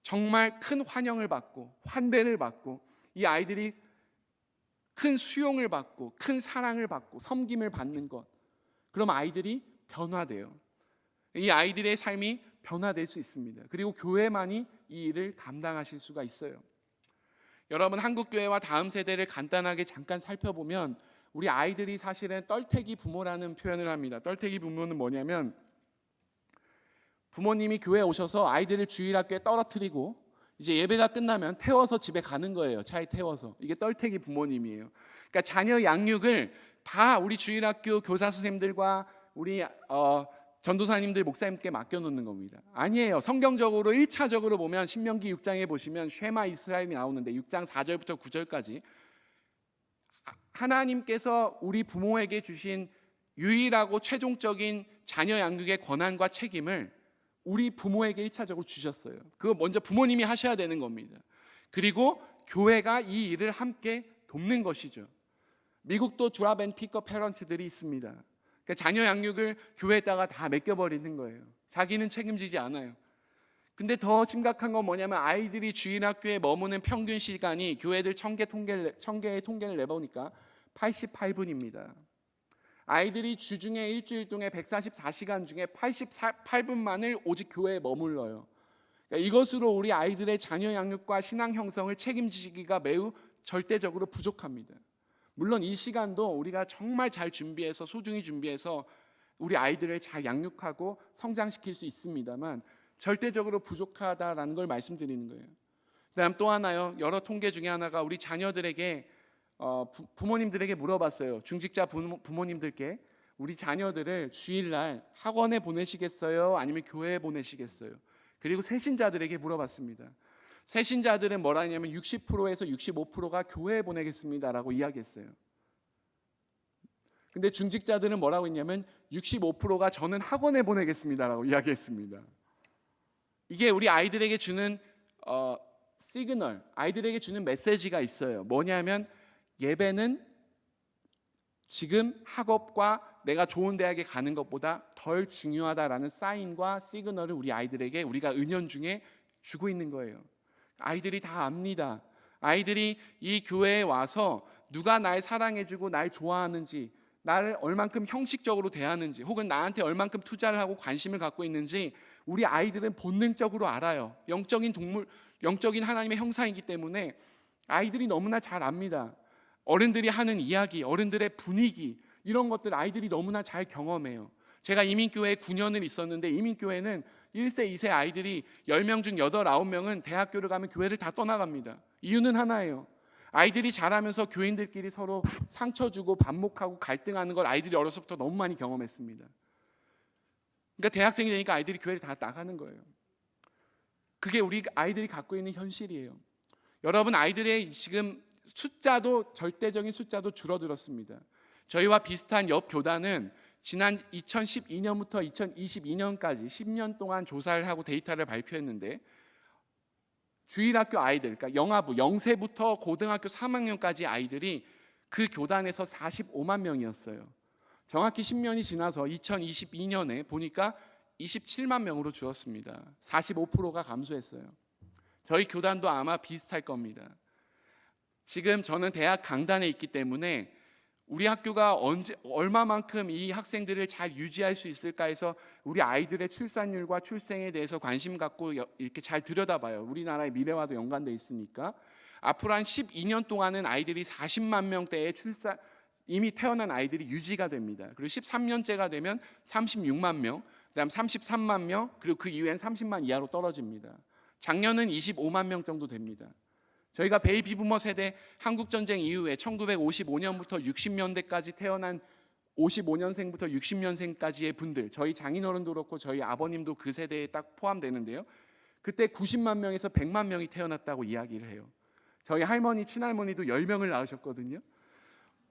정말 큰 환영을 받고 환대를 받고, 이 아이들이 큰 수용을 받고 큰 사랑을 받고 섬김을 받는 것, 그럼 아이들이 변화돼요. 이 아이들의 삶이 변화될 수 있습니다. 그리고 교회만이 이 일을 감당하실 수가 있어요. 여러분, 한국교회와 다음 세대를 간단하게 잠깐 살펴보면 우리 아이들이 사실은 떨태기 부모라는 표현을 합니다. 떨태기 부모는 뭐냐면 부모님이 교회에 오셔서 아이들을 주일학교에 떨어뜨리고 이제 예배가 끝나면 태워서 집에 가는 거예요. 차에 태워서. 이게 떨태기 부모님이에요. 그러니까 자녀 양육을 다 우리 주일학교 교사 선생님들과 우리 전도사님들, 목사님께 맡겨놓는 겁니다. 아니에요. 성경적으로 1차적으로 보면 신명기 6장에 보시면 쉐마 이스라엘이 나오는데 6장 4절부터 9절까지 하나님께서 우리 부모에게 주신 유일하고 최종적인 자녀 양육의 권한과 책임을 우리 부모에게 1차적으로 주셨어요. 그거 먼저 부모님이 하셔야 되는 겁니다. 그리고 교회가 이 일을 함께 돕는 것이죠. 미국도 드랍 앤 픽업 페런츠들이 있습니다. 그러니까 자녀 양육을 교회에다가 다 맡겨버리는 거예요. 자기는 책임지지 않아요. 근데 더 심각한 건 뭐냐면 아이들이 주일학교에 머무는 평균 시간이 교회들 1000개의 통계를 내보니까 88분입니다. 아이들이 주중에 일주일 동안 144시간 중에 88분만을 오직 교회에 머물러요. 그러니까 이것으로 우리 아이들의 자녀 양육과 신앙 형성을 책임지기가 매우 절대적으로 부족합니다. 물론 이 시간도 우리가 정말 잘 준비해서 소중히 준비해서 우리 아이들을 잘 양육하고 성장시킬 수 있습니다만 절대적으로 부족하다라는 걸 말씀드리는 거예요. 그다음 또 하나요. 여러 통계 중에 하나가 우리 자녀들에게 부모님들에게 물어봤어요. 중직자 부모님들께 우리 자녀들을 주일날 학원에 보내시겠어요? 아니면 교회에 보내시겠어요? 그리고 세신자들에게 물어봤습니다. 세신자들은 뭐라 하냐면 60%에서 65%가 교회에 보내겠습니다라고 이야기했어요. 근데 중직자들은 뭐라고 했냐면 65%가 저는 학원에 보내겠습니다라고 이야기했습니다. 이게 우리 아이들에게 주는 시그널, 아이들에게 주는 메시지가 있어요. 뭐냐면 예배는 지금 학업과 내가 좋은 대학에 가는 것보다 덜 중요하다라는 사인과 시그널을 우리 아이들에게 우리가 은연중에 주고 있는 거예요. 아이들이 다 압니다. 아이들이 이 교회에 와서 누가 날 사랑해주고 날 좋아하는지, 나를 얼만큼 형식적으로 대하는지, 혹은 나한테 얼만큼 투자를 하고 관심을 갖고 있는지 우리 아이들은 본능적으로 알아요. 영적인 동물, 영적인 하나님의 형상이기 때문에 아이들이 너무나 잘 압니다. 어른들이 하는 이야기, 어른들의 분위기, 이런 것들 아이들이 너무나 잘 경험해요. 제가 이민교회에 9년을 있었는데 이민교회는 1세, 2세 아이들이 10명 중 8, 9명은 대학교를 가면 교회를 다 떠나갑니다. 이유는 하나예요. 아이들이 자라면서 교인들끼리 서로 상처 주고 반목하고 갈등하는 걸 아이들이 어려서부터 너무 많이 경험했습니다. 그러니까 대학생이 되니까 아이들이 교회를 다 나가는 거예요. 그게 우리 아이들이 갖고 있는 현실이에요. 여러분, 아이들의 지금 숫자도, 절대적인 숫자도 줄어들었습니다. 저희와 비슷한 옆 교단은 지난 2012년부터 2022년까지 10년 동안 조사를 하고 데이터를 발표했는데, 주일학교 아이들, 그러니까 영아부 0세부터 고등학교 3학년까지 아이들이 그 교단에서 45만 명이었어요. 정확히 10년이 지나서 2022년에 보니까 27만 명으로 줄었습니다. 45%가 감소했어요. 저희 교단도 아마 비슷할 겁니다. 지금 저는 대학 강단에 있기 때문에 우리 학교가 얼마만큼 이 학생들을 잘 유지할 수 있을까 해서 우리 아이들의 출산율과 출생에 대해서 관심 갖고 이렇게 잘 들여다봐요. 우리나라의 미래와도 연관돼 있으니까. 앞으로 한 12년 동안은 아이들이 40만 명대의 이미 태어난 아이들이 유지가 됩니다. 그리고 13년째가 되면 36만 명, 그다음 33만 명, 그리고 그 이후엔 30만 이하로 떨어집니다. 작년은 25만 명 정도 됩니다. 저희가 베이비 부머 세대, 한국전쟁 이후에 1955년부터 60년대까지 태어난 55년생부터 60년생까지의 분들, 저희 장인어른도 그렇고 저희 아버님도 그 세대에 딱 포함되는데요. 그때 90만 명에서 100만 명이 태어났다고 이야기를 해요. 저희 할머니, 친할머니도 10명을 낳으셨거든요.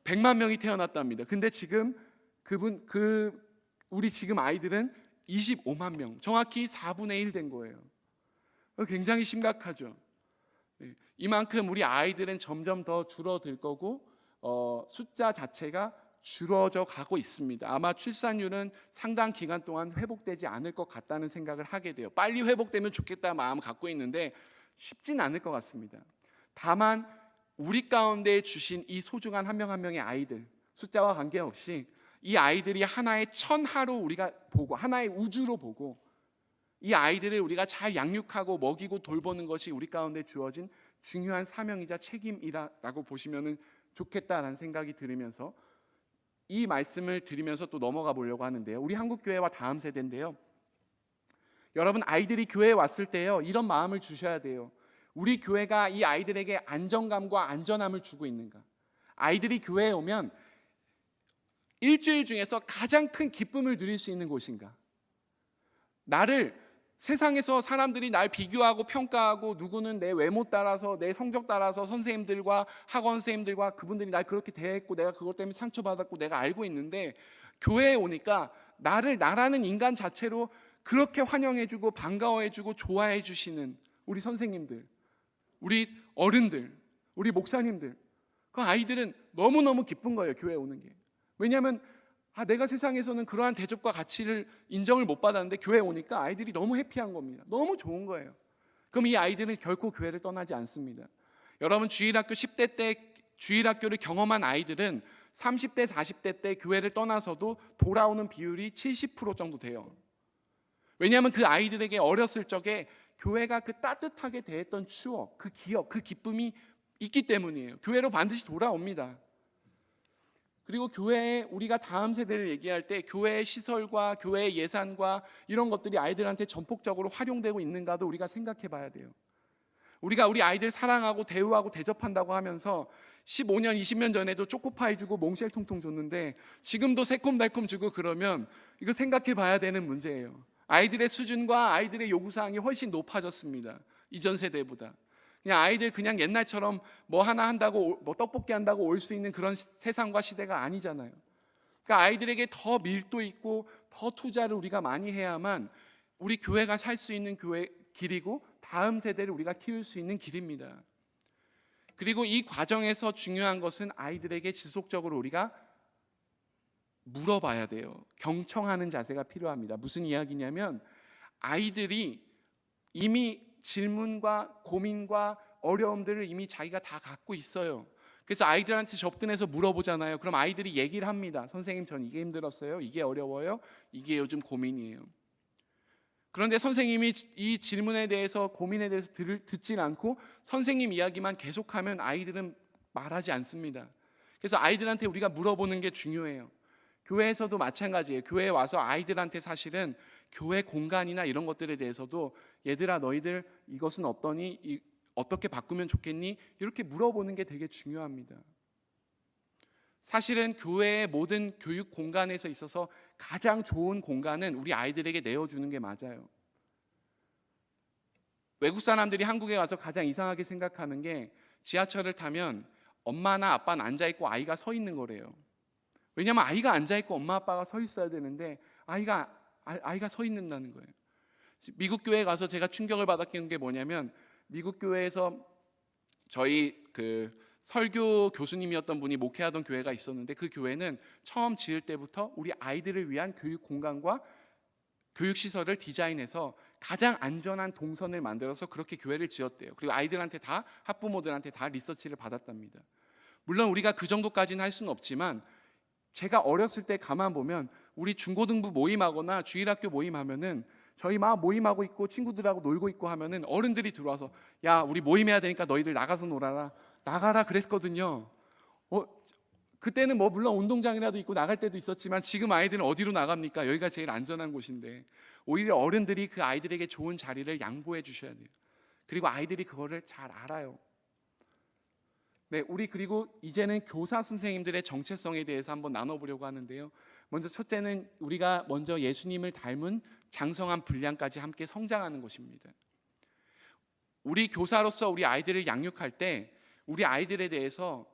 100만 명이 태어났답니다. 근데 지금 우리 지금 아이들은 25만 명, 정확히 4분의 1 된 거예요. 굉장히 심각하죠. 이만큼 우리 아이들은 점점 더 줄어들 거고 숫자 자체가 줄어져 가고 있습니다. 아마 출산율은 상당 기간 동안 회복되지 않을 것 같다는 생각을 하게 돼요. 빨리 회복되면 좋겠다 마음 갖고 있는데 쉽진 않을 것 같습니다. 다만 우리 가운데 주신 이 소중한 한 명 한 명의 아이들, 숫자와 관계없이 이 아이들이 하나의 천하로 우리가 보고, 하나의 우주로 보고, 이 아이들을 우리가 잘 양육하고 먹이고 돌보는 것이 우리 가운데 주어진 중요한 사명이자 책임이라고 보시면 좋겠다라는 생각이 들으면서 이 말씀을 드리면서 또 넘어가 보려고 하는데요. 우리 한국교회와 다음 세대인데요. 여러분, 아이들이 교회에 왔을 때요, 이런 마음을 주셔야 돼요. 우리 교회가 이 아이들에게 안정감과 안전함을 주고 있는가? 아이들이 교회에 오면 일주일 중에서 가장 큰 기쁨을 누릴 수 있는 곳인가? 세상에서 사람들이 날 비교하고 평가하고, 누구는 내 외모 따라서, 내 성적 따라서 선생님들과 학원 선생님들과 그분들이 날 그렇게 대했고 내가 그것 때문에 상처받았고 내가 알고 있는데, 교회에 오니까 나라는 인간 자체로 그렇게 환영해주고 반가워해주고 좋아해주시는 우리 선생님들, 우리 어른들, 우리 목사님들, 그 아이들은 너무너무 기쁜 거예요, 교회에 오는 게. 왜냐하면 내가 세상에서는 그러한 대접과 가치를 인정을 못 받았는데 교회에 오니까 아이들이 너무 해피한 겁니다. 너무 좋은 거예요. 그럼 이 아이들은 결코 교회를 떠나지 않습니다. 여러분, 주일학교 10대 때 주일학교를 경험한 아이들은 30대, 40대 때 교회를 떠나서도 돌아오는 비율이 70% 정도 돼요. 왜냐하면 그 아이들에게 어렸을 적에 교회가 그 따뜻하게 대했던 추억, 그 기억, 그 기쁨이 있기 때문이에요. 교회로 반드시 돌아옵니다. 그리고 교회에 우리가 다음 세대를 얘기할 때 교회의 시설과 교회의 예산과 이런 것들이 아이들한테 전폭적으로 활용되고 있는가도 우리가 생각해 봐야 돼요. 우리가 우리 아이들 사랑하고 대우하고 대접한다고 하면서 15년, 20년 전에도 초코파이 주고 몽쉘 통통 줬는데 지금도 새콤달콤 주고 그러면 이거 생각해 봐야 되는 문제예요. 아이들의 수준과 아이들의 요구사항이 훨씬 높아졌습니다. 이전 세대보다. 그냥 아이들 그냥 옛날처럼 뭐 하나 한다고, 뭐 떡볶이 한다고 올 수 있는 그런 세상과 시대가 아니잖아요. 그러니까 아이들에게 더 밀도 있고 더 투자를 우리가 많이 해야만 우리 교회가 살 수 있는 교회 길이고 다음 세대를 우리가 키울 수 있는 길입니다. 그리고 이 과정에서 중요한 것은 아이들에게 지속적으로 우리가 물어봐야 돼요. 경청하는 자세가 필요합니다. 무슨 이야기냐면, 아이들이 이미 질문과 고민과 어려움들을 이미 자기가 다 갖고 있어요. 그래서 아이들한테 접근해서 물어보잖아요. 그럼 아이들이 얘기를 합니다. 선생님, 전 이게 힘들었어요. 이게 어려워요. 이게 요즘 고민이에요. 그런데 선생님이 이 질문에 대해서, 고민에 대해서 듣진 않고 선생님 이야기만 계속하면 아이들은 말하지 않습니다. 그래서 아이들한테 우리가 물어보는 게 중요해요. 교회에서도 마찬가지예요. 교회에 와서 아이들한테 사실은 교회 공간이나 이런 것들에 대해서도 얘들아, 너희들 이것은 어떠니? 어떻게 바꾸면 좋겠니? 이렇게 물어보는 게 되게 중요합니다. 사실은 교회의 모든 교육 공간에서 있어서 가장 좋은 공간은 우리 아이들에게 내어주는 게 맞아요. 외국 사람들이 한국에 와서 가장 이상하게 생각하는 게 지하철을 타면 엄마나 아빠는 앉아있고 아이가 서 있는 거래요. 왜냐하면 아이가 앉아있고 엄마 아빠가 서 있어야 되는데 아이가 서 있는다는 거예요. 미국 교회에 가서 제가 충격을 받았던 게 뭐냐면, 미국 교회에서 저희 설교 교수님이었던 분이 목회하던 교회가 있었는데, 그 교회는 처음 지을 때부터 우리 아이들을 위한 교육 공간과 교육 시설을 디자인해서 가장 안전한 동선을 만들어서 그렇게 교회를 지었대요. 그리고 아이들한테 다, 학부모들한테 다 리서치를 받았답니다. 물론 우리가 그 정도까지는 할 수는 없지만, 제가 어렸을 때 가만 보면 우리 중고등부 모임하거나 주일학교 모임하면은 저희 막 모임하고 있고 친구들하고 놀고 있고 하면은 어른들이 들어와서 야, 우리 모임해야 되니까 너희들 나가서 놀아라, 나가라 그랬거든요. 그때는 뭐 물론 운동장이라도 있고 나갈 때도 있었지만, 지금 아이들은 어디로 나갑니까? 여기가 제일 안전한 곳인데. 오히려 어른들이 그 아이들에게 좋은 자리를 양보해 주셔야 돼요. 그리고 아이들이 그거를 잘 알아요. 네, 우리 그리고 이제는 교사 선생님들의 정체성에 대해서 한번 나눠보려고 하는데요. 먼저 첫째는 우리가 먼저 예수님을 닮은 장성한 분량까지 함께 성장하는 것입니다. 우리 교사로서 우리 아이들을 양육할 때 우리 아이들에 대해서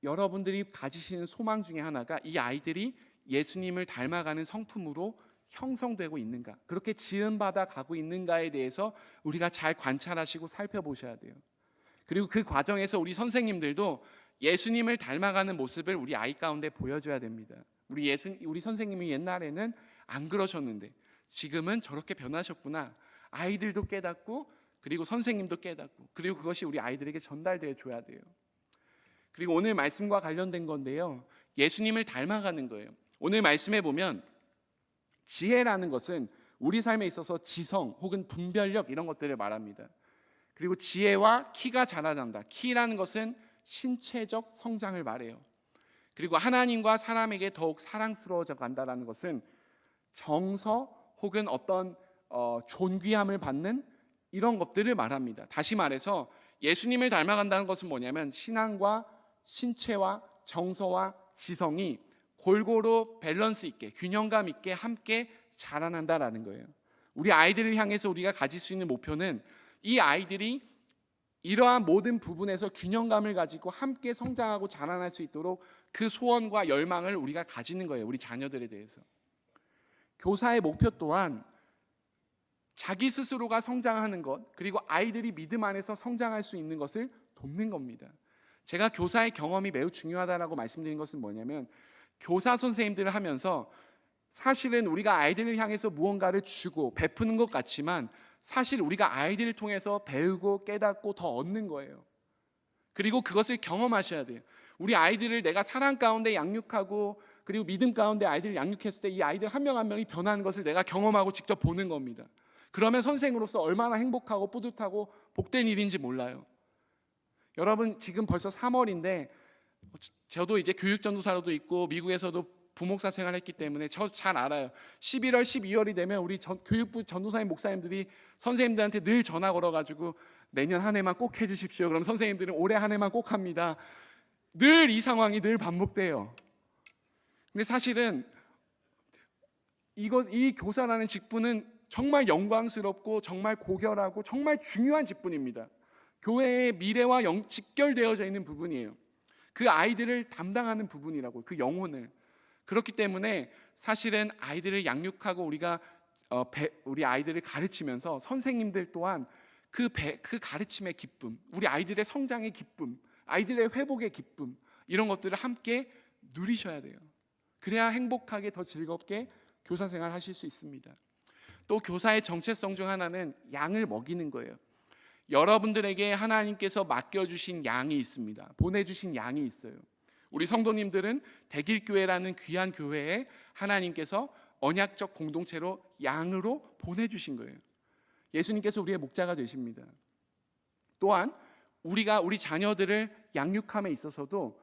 여러분들이 가지시는 소망 중에 하나가 이 아이들이 예수님을 닮아가는 성품으로 형성되고 있는가, 그렇게 지음받아 가고 있는가에 대해서 우리가 잘 관찰하시고 살펴보셔야 돼요. 그리고 그 과정에서 우리 선생님들도 예수님을 닮아가는 모습을 우리 아이 가운데 보여줘야 됩니다. 우리 선생님이 옛날에는 안 그러셨는데 지금은 저렇게 변하셨구나. 아이들도 깨닫고, 그리고 선생님도 깨닫고, 그리고 그것이 우리 아이들에게 전달되어 줘야 돼요. 그리고 오늘 말씀과 관련된 건데요, 예수님을 닮아가는 거예요. 오늘 말씀에 보면 지혜라는 것은 우리 삶에 있어서 지성 혹은 분별력 이런 것들을 말합니다. 그리고 지혜와 키가 자라난다. 키라는 것은 신체적 성장을 말해요. 그리고 하나님과 사람에게 더욱 사랑스러워져 간다라는 것은 정서 혹은 어떤 존귀함을 받는 이런 것들을 말합니다. 다시 말해서 예수님을 닮아간다는 것은 뭐냐면 신앙과 신체와 정서와 지성이 골고루 밸런스 있게, 균형감 있게 함께 자라난다라는 거예요. 우리 아이들을 향해서 우리가 가질 수 있는 목표는 이 아이들이 이러한 모든 부분에서 균형감을 가지고 함께 성장하고 자라날 수 있도록 그 소원과 열망을 우리가 가지는 거예요. 우리 자녀들에 대해서. 교사의 목표 또한 자기 스스로가 성장하는 것, 그리고 아이들이 믿음 안에서 성장할 수 있는 것을 돕는 겁니다. 제가 교사의 경험이 매우 중요하다라고 말씀드린 것은 뭐냐면, 교사 선생님들을 하면서 사실은 우리가 아이들을 향해서 무언가를 주고 베푸는 것 같지만 사실 우리가 아이들을 통해서 배우고 깨닫고 더 얻는 거예요. 그리고 그것을 경험하셔야 돼요. 우리 아이들을 내가 사랑 가운데 양육하고 그리고 믿음 가운데 아이들을 양육했을 때 이 아이들 한 명 한 명이 변하는 것을 내가 경험하고 직접 보는 겁니다. 그러면 선생으로서 얼마나 행복하고 뿌듯하고 복된 일인지 몰라요. 여러분, 지금 벌써 3월인데 저도 이제 교육전도사로도 있고 미국에서도 부목사 생활했기 때문에 저 잘 알아요. 11월, 12월이 되면 우리 교육부 전도사님 목사님들이 선생님들한테 늘 전화 걸어가지고 내년 한 해만 꼭 해주십시오. 그럼 선생님들은 올해 한 해만 꼭 합니다. 늘 이 상황이 늘 반복돼요. 근데 사실은 이 교사라는 직분은 정말 영광스럽고 정말 고결하고 정말 중요한 직분입니다. 교회의 미래와 직결되어져 있는 부분이에요. 그 아이들을 담당하는 부분이라고, 그 영혼을. 그렇기 때문에 사실은 아이들을 양육하고 우리가 우리 아이들을 가르치면서 선생님들 또한 그 가르침의 기쁨, 우리 아이들의 성장의 기쁨, 아이들의 회복의 기쁨, 이런 것들을 함께 누리셔야 돼요. 그래야 행복하게 더 즐겁게 교사 생활 하실 수 있습니다. 또 교사의 정체성 중 하나는 양을 먹이는 거예요. 여러분들에게 하나님께서 맡겨주신 양이 있습니다. 보내주신 양이 있어요. 우리 성도님들은 대길교회라는 귀한 교회에 하나님께서 언약적 공동체로 양으로 보내주신 거예요. 예수님께서 우리의 목자가 되십니다. 또한 우리가 우리 자녀들을 양육함에 있어서도,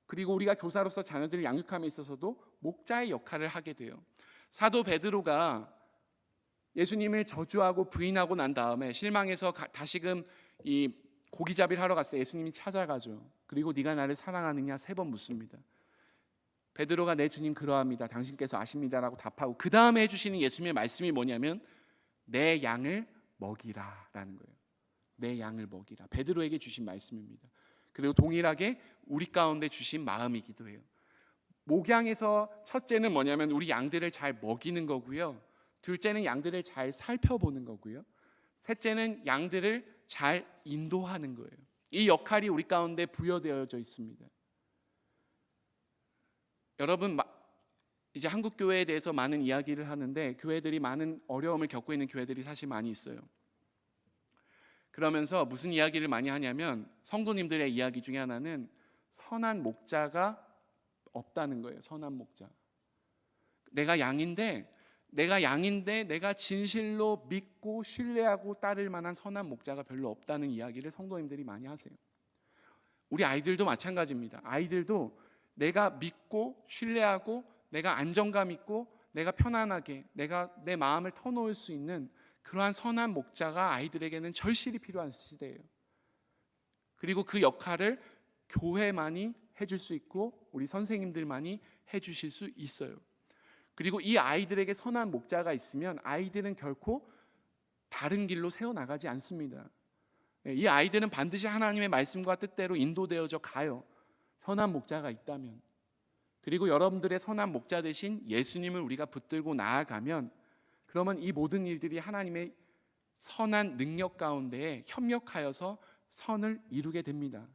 그리고 우리가 교사로서 자녀들을 양육함에 있어서도 목자의 역할을 하게 돼요. 사도 베드로가 예수님을 저주하고 부인하고 난 다음에 실망해서 다시금 이 고기잡이를 하러 갔을 때 예수님이 찾아가죠. 그리고 네가 나를 사랑하느냐 3번 묻습니다. 베드로가 내 주님 그러합니다, 당신께서 아십니다라고 답하고 그 다음에 해주시는 예수님의 말씀이 뭐냐면 내 양을 먹이라 라는 거예요. 내 양을 먹이라. 베드로에게 주신 말씀입니다. 그리고 동일하게 우리 가운데 주신 마음이기도 해요. 목양에서 첫째는 뭐냐면 우리 양들을 잘 먹이는 거고요. 둘째는 양들을 잘 살펴보는 거고요. 셋째는 양들을 잘 인도하는 거예요. 이 역할이 우리 가운데 부여되어져 있습니다. 여러분, 이제 한국 교회에 대해서 많은 이야기를 하는데 교회들이 많은 어려움을 겪고 있는 교회들이 사실 많이 있어요. 그러면서 무슨 이야기를 많이 하냐면 성도님들의 이야기 중에 하나는 선한 목자가 없다는 거예요. 선한 목자. 내가 양인데 내가 진실로 믿고 신뢰하고 따를 만한 선한 목자가 별로 없다는 이야기를 성도님들이 많이 하세요. 우리 아이들도 마찬가지입니다. 아이들도 내가 믿고 신뢰하고 내가 안정감 있고 내가 편안하게 내가 내 마음을 터놓을 수 있는 그러한 선한 목자가 아이들에게는 절실히 필요한 시대예요. 그리고 그 역할을 교회만이 해줄 수 있고 우리 선생님들만이 해주실 수 있어요. 그리고 이 아이들에게 선한 목자가 있으면 아이들은 결코 다른 길로 세워나가지 않습니다. 이 아이들은 반드시 하나님의 말씀과 뜻대로 인도되어져 가요. 선한 목자가 있다면. 그리고 여러분들의 선한 목자 되신 예수님을 우리가 붙들고 나아가면 그러면 이 모든 일들이 하나님의 선한 능력 가운데에 협력하여서 선을 이루게 됩니다.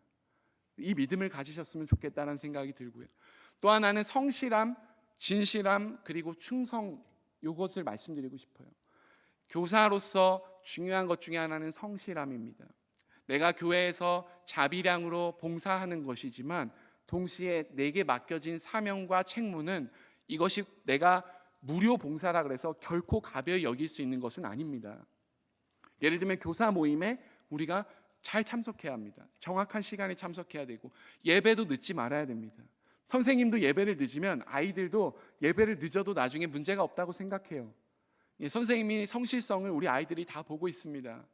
이 믿음을 가지셨으면 좋겠다는 생각이 들고요. 또 하나는 성실함, 진실함, 그리고 충성, 이것을 말씀드리고 싶어요. 교사로서 중요한 것 중에 하나는 성실함입니다. 내가 교회에서 자비량으로 봉사하는 것이지만 동시에 내게 맡겨진 사명과 책무는 이것이 내가 무료 봉사라 그래서 결코 가벼이 여길 수 있는 것은 아닙니다. 예를 들면 교사 모임에 우리가 잘 참석해야 합니다. 정확한 시간에 참석해야 되고 예배도 늦지 말아야 됩니다. 선생님도 예배를 늦으면 아이들도 예배를 늦어도 나중에 문제가 없다고 생각해요. 선생님이 성실성을 우리 아이들이 다 보고 있습니다.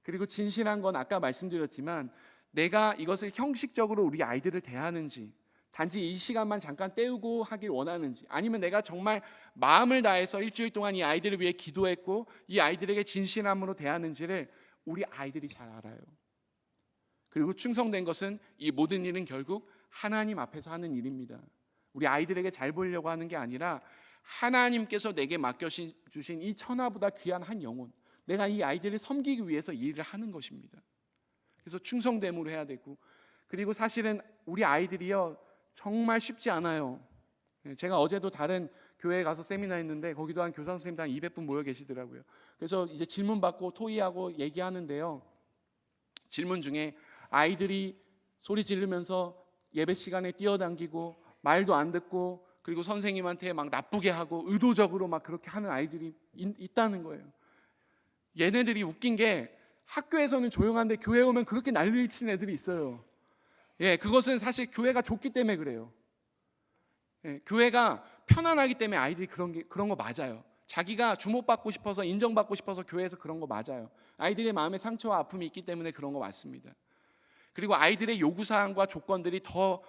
그리고 진실한 건 아까 말씀드렸지만 내가 이것을 형식적으로 우리 아이들을 대하는지 단지 이 시간만 잠깐 때우고 하길 원하는지 아니면 내가 정말 마음을 다해서 일주일 동안 이 아이들을 위해 기도했고 이 아이들에게 진실함으로 대하는지를 우리 아이들이 잘 알아요. 그리고 충성된 것은 이 모든 일은 결국 하나님 앞에서 하는 일입니다. 우리 아이들에게 잘 보이려고 하는 게 아니라 하나님께서 내게 맡겨주신 이 천하보다 귀한 한 영혼, 내가 이 아이들을 섬기기 위해서 이 일을 하는 것입니다. 그래서 충성됨으로 해야 되고 그리고 사실은 우리 아이들이요 정말 쉽지 않아요. 제가 어제도 다른 교회에 가서 세미나 했는데 거기도 한 교사 선생님들 한 200분 모여 계시더라고요. 그래서 이제 질문 받고 토의하고 얘기하는데요. 질문 중에 아이들이 소리 지르면서 예배 시간에 뛰어당기고 말도 안 듣고 그리고 선생님한테 막 나쁘게 하고 의도적으로 막 그렇게 하는 아이들이 있다는 거예요. 얘네들이 웃긴 게 학교에서는 조용한데 교회 오면 그렇게 난리를 치는 애들이 있어요. 그것은 사실 교회가 좋기 때문에 그래요. 교회가 편안하기 때문에 아이들이 그런 거 맞아요. 자기가 주목받고 싶어서 인정받고 싶어서 교회에서 그런 거 맞아요. 아이들의 마음에 상처와 아픔이 있기 때문에 그런 거 맞습니다. 그리고 아이들의 요구사항과 조건들이 더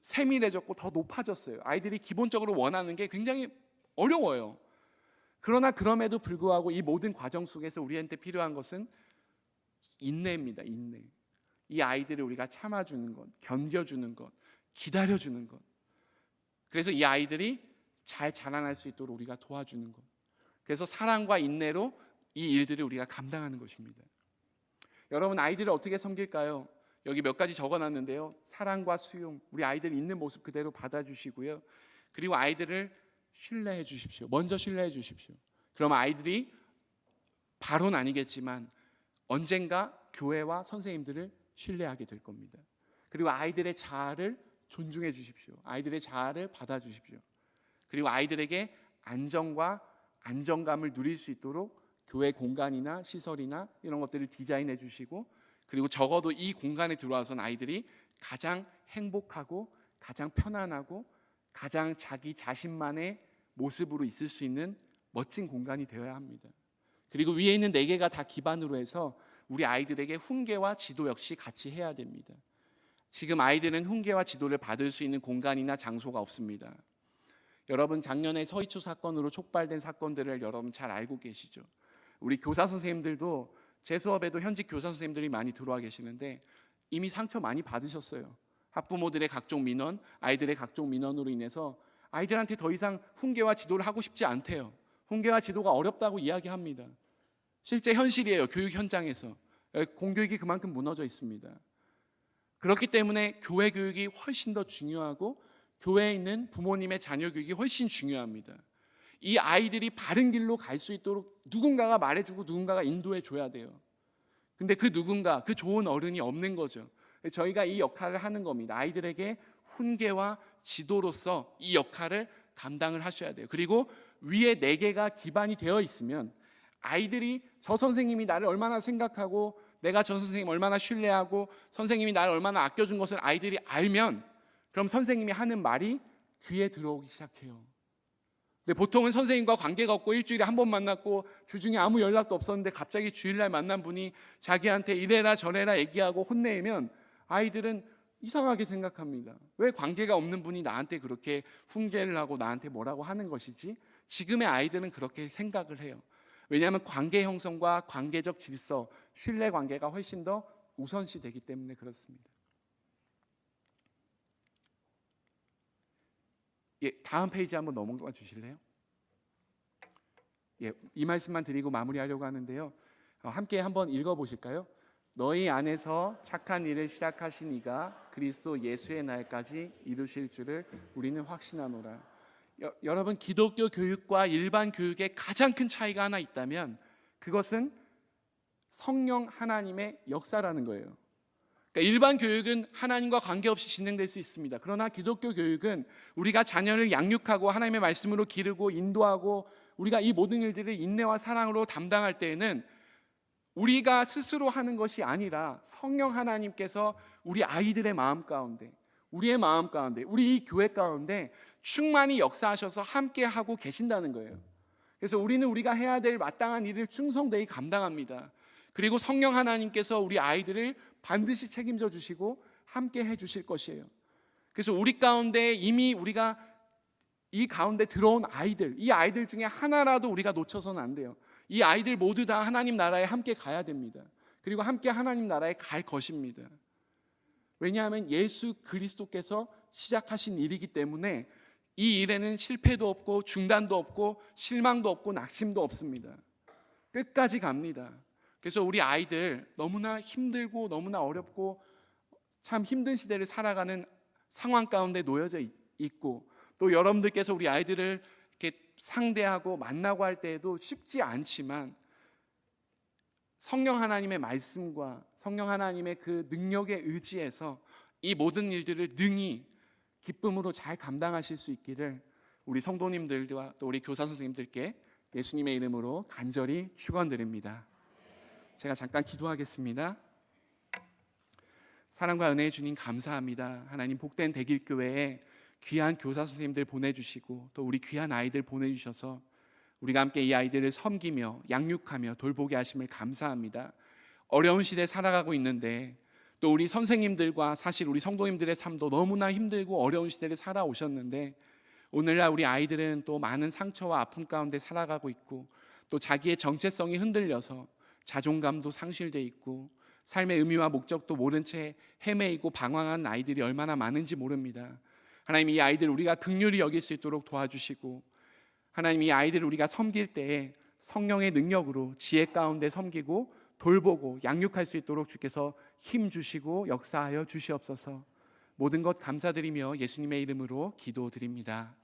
세밀해졌고 더 높아졌어요. 아이들이 기본적으로 원하는 게 굉장히 어려워요. 그러나 그럼에도 불구하고 이 모든 과정 속에서 우리한테 필요한 것은 인내입니다. 인내. 이 아이들을 우리가 참아주는 것, 견뎌주는 것, 기다려주는 것. 그래서 이 아이들이 잘 자라날 수 있도록 우리가 도와주는 것. 그래서 사랑과 인내로 이 일들을 우리가 감당하는 것입니다. 여러분 아이들을 어떻게 섬길까요? 여기 몇 가지 적어놨는데요. 사랑과 수용, 우리 아이들 있는 모습 그대로 받아주시고요. 그리고 아이들을 신뢰해 주십시오. 먼저 신뢰해 주십시오. 그럼 아이들이 바로는 아니겠지만 언젠가 교회와 선생님들을 신뢰하게 될 겁니다. 그리고 아이들의 자아를 존중해 주십시오. 아이들의 자아를 받아주십시오. 그리고 아이들에게 안정과 안정감을 누릴 수 있도록 교회 공간이나 시설이나 이런 것들을 디자인해 주시고, 그리고 적어도 이 공간에 들어와서는 아이들이 가장 행복하고 가장 편안하고 가장 자기 자신만의 모습으로 있을 수 있는 멋진 공간이 되어야 합니다. 그리고 위에 있는 4개가 다 기반으로 해서 우리 아이들에게 훈계와 지도 역시 같이 해야 됩니다. 지금 아이들은 훈계와 지도를 받을 수 있는 공간이나 장소가 없습니다. 여러분, 작년에 서희초 사건으로 촉발된 사건들을 여러분 잘 알고 계시죠? 우리 교사 선생님들도, 제 수업에도 현직 교사 선생님들이 많이 들어와 계시는데 이미 상처 많이 받으셨어요. 학부모들의 각종 민원, 아이들의 각종 민원으로 인해서 아이들한테 더 이상 훈계와 지도를 하고 싶지 않대요. 훈계와 지도가 어렵다고 이야기합니다. 실제 현실이에요. 교육 현장에서 공교육이 그만큼 무너져 있습니다. 그렇기 때문에 교회 교육이 훨씬 더 중요하고 교회에 있는 부모님의 자녀 교육이 훨씬 중요합니다. 이 아이들이 바른 길로 갈 수 있도록 누군가가 말해주고 누군가가 인도해 줘야 돼요. 근데 그 누군가, 그 좋은 어른이 없는 거죠. 저희가 이 역할을 하는 겁니다. 아이들에게 훈계와 지도로서 이 역할을 감당을 하셔야 돼요. 그리고 위에 4개가 기반이 되어 있으면 아이들이 저 선생님이 나를 얼마나 생각하고 내가 저 선생님 얼마나 신뢰하고 선생님이 나를 얼마나 아껴준 것을 아이들이 알면, 그럼 선생님이 하는 말이 귀에 들어오기 시작해요. 근데 보통은 선생님과 관계가 없고 일주일에 한 번 만났고 주중에 아무 연락도 없었는데 갑자기 주일날 만난 분이 자기한테 이래라 저래라 얘기하고 혼내면 아이들은 이상하게 생각합니다. 왜 관계가 없는 분이 나한테 그렇게 훈계를 하고 나한테 뭐라고 하는 것이지? 지금의 아이들은 그렇게 생각을 해요. 왜냐하면 관계 형성과 관계적 질서, 신뢰 관계가 훨씬 더 우선시 되기 때문에 그렇습니다. 다음 페이지 한번 넘어가 주실래요? 이 말씀만 드리고 마무리하려고 하는데요. 함께 한번 읽어보실까요? 너희 안에서 착한 일을 시작하신 이가 그리스도 예수의 날까지 이루실 줄을 우리는 확신하노라. 여러분, 기독교 교육과 일반 교육의 가장 큰 차이가 하나 있다면 그것은 성령 하나님의 역사라는 거예요. 그러니까 일반 교육은 하나님과 관계없이 진행될 수 있습니다. 그러나 기독교 교육은 우리가 자녀를 양육하고 하나님의 말씀으로 기르고 인도하고 우리가 이 모든 일들을 인내와 사랑으로 담당할 때에는 우리가 스스로 하는 것이 아니라 성령 하나님께서 우리 아이들의 마음 가운데, 우리의 마음 가운데, 우리 이 교회 가운데 충만히 역사하셔서 함께 하고 계신다는 거예요. 그래서 우리는 우리가 해야 될 마땅한 일을 충성되이 감당합니다. 그리고 성령 하나님께서 우리 아이들을 반드시 책임져 주시고 함께 해 주실 것이에요. 그래서 우리 가운데 이미 우리가 이 가운데 들어온 아이들, 이 아이들 중에 하나라도 우리가 놓쳐서는 안 돼요. 이 아이들 모두 다 하나님 나라에 함께 가야 됩니다. 그리고 함께 하나님 나라에 갈 것입니다. 왜냐하면 예수 그리스도께서 시작하신 일이기 때문에 이 일에는 실패도 없고 중단도 없고 실망도 없고 낙심도 없습니다. 끝까지 갑니다. 그래서 우리 아이들 너무나 힘들고 너무나 어렵고 참 힘든 시대를 살아가는 상황 가운데 놓여져 있고, 또 여러분들께서 우리 아이들을 이렇게 상대하고 만나고 할 때에도 쉽지 않지만 성령 하나님의 말씀과 성령 하나님의 그 능력에 의지해서 이 모든 일들을 능히 기쁨으로 잘 감당하실 수 있기를 우리 성도님들과 또 우리 교사 선생님들께 예수님의 이름으로 간절히 축원드립니다. 제가 잠깐 기도하겠습니다. 사랑과 은혜의 주님 감사합니다. 하나님, 복된 대길교회에 귀한 교사 선생님들 보내주시고 또 우리 귀한 아이들 보내주셔서 우리가 함께 이 아이들을 섬기며 양육하며 돌보게 하심을 감사합니다. 어려운 시대에 살아가고 있는데 또 우리 선생님들과 사실 우리 성도님들의 삶도 너무나 힘들고 어려운 시대를 살아오셨는데 오늘날 우리 아이들은 또 많은 상처와 아픔 가운데 살아가고 있고 또 자기의 정체성이 흔들려서 자존감도 상실돼 있고 삶의 의미와 목적도 모른 채 헤매이고 방황한 아이들이 얼마나 많은지 모릅니다. 하나님, 이 아이들 우리가 긍휼히 여길 수 있도록 도와주시고 하나님, 이 아이들을 우리가 섬길 때에 성령의 능력으로 지혜 가운데 섬기고 돌보고 양육할 수 있도록 주께서 힘 주시고 역사하여 주시옵소서. 모든 것 감사드리며 예수님의 이름으로 기도드립니다.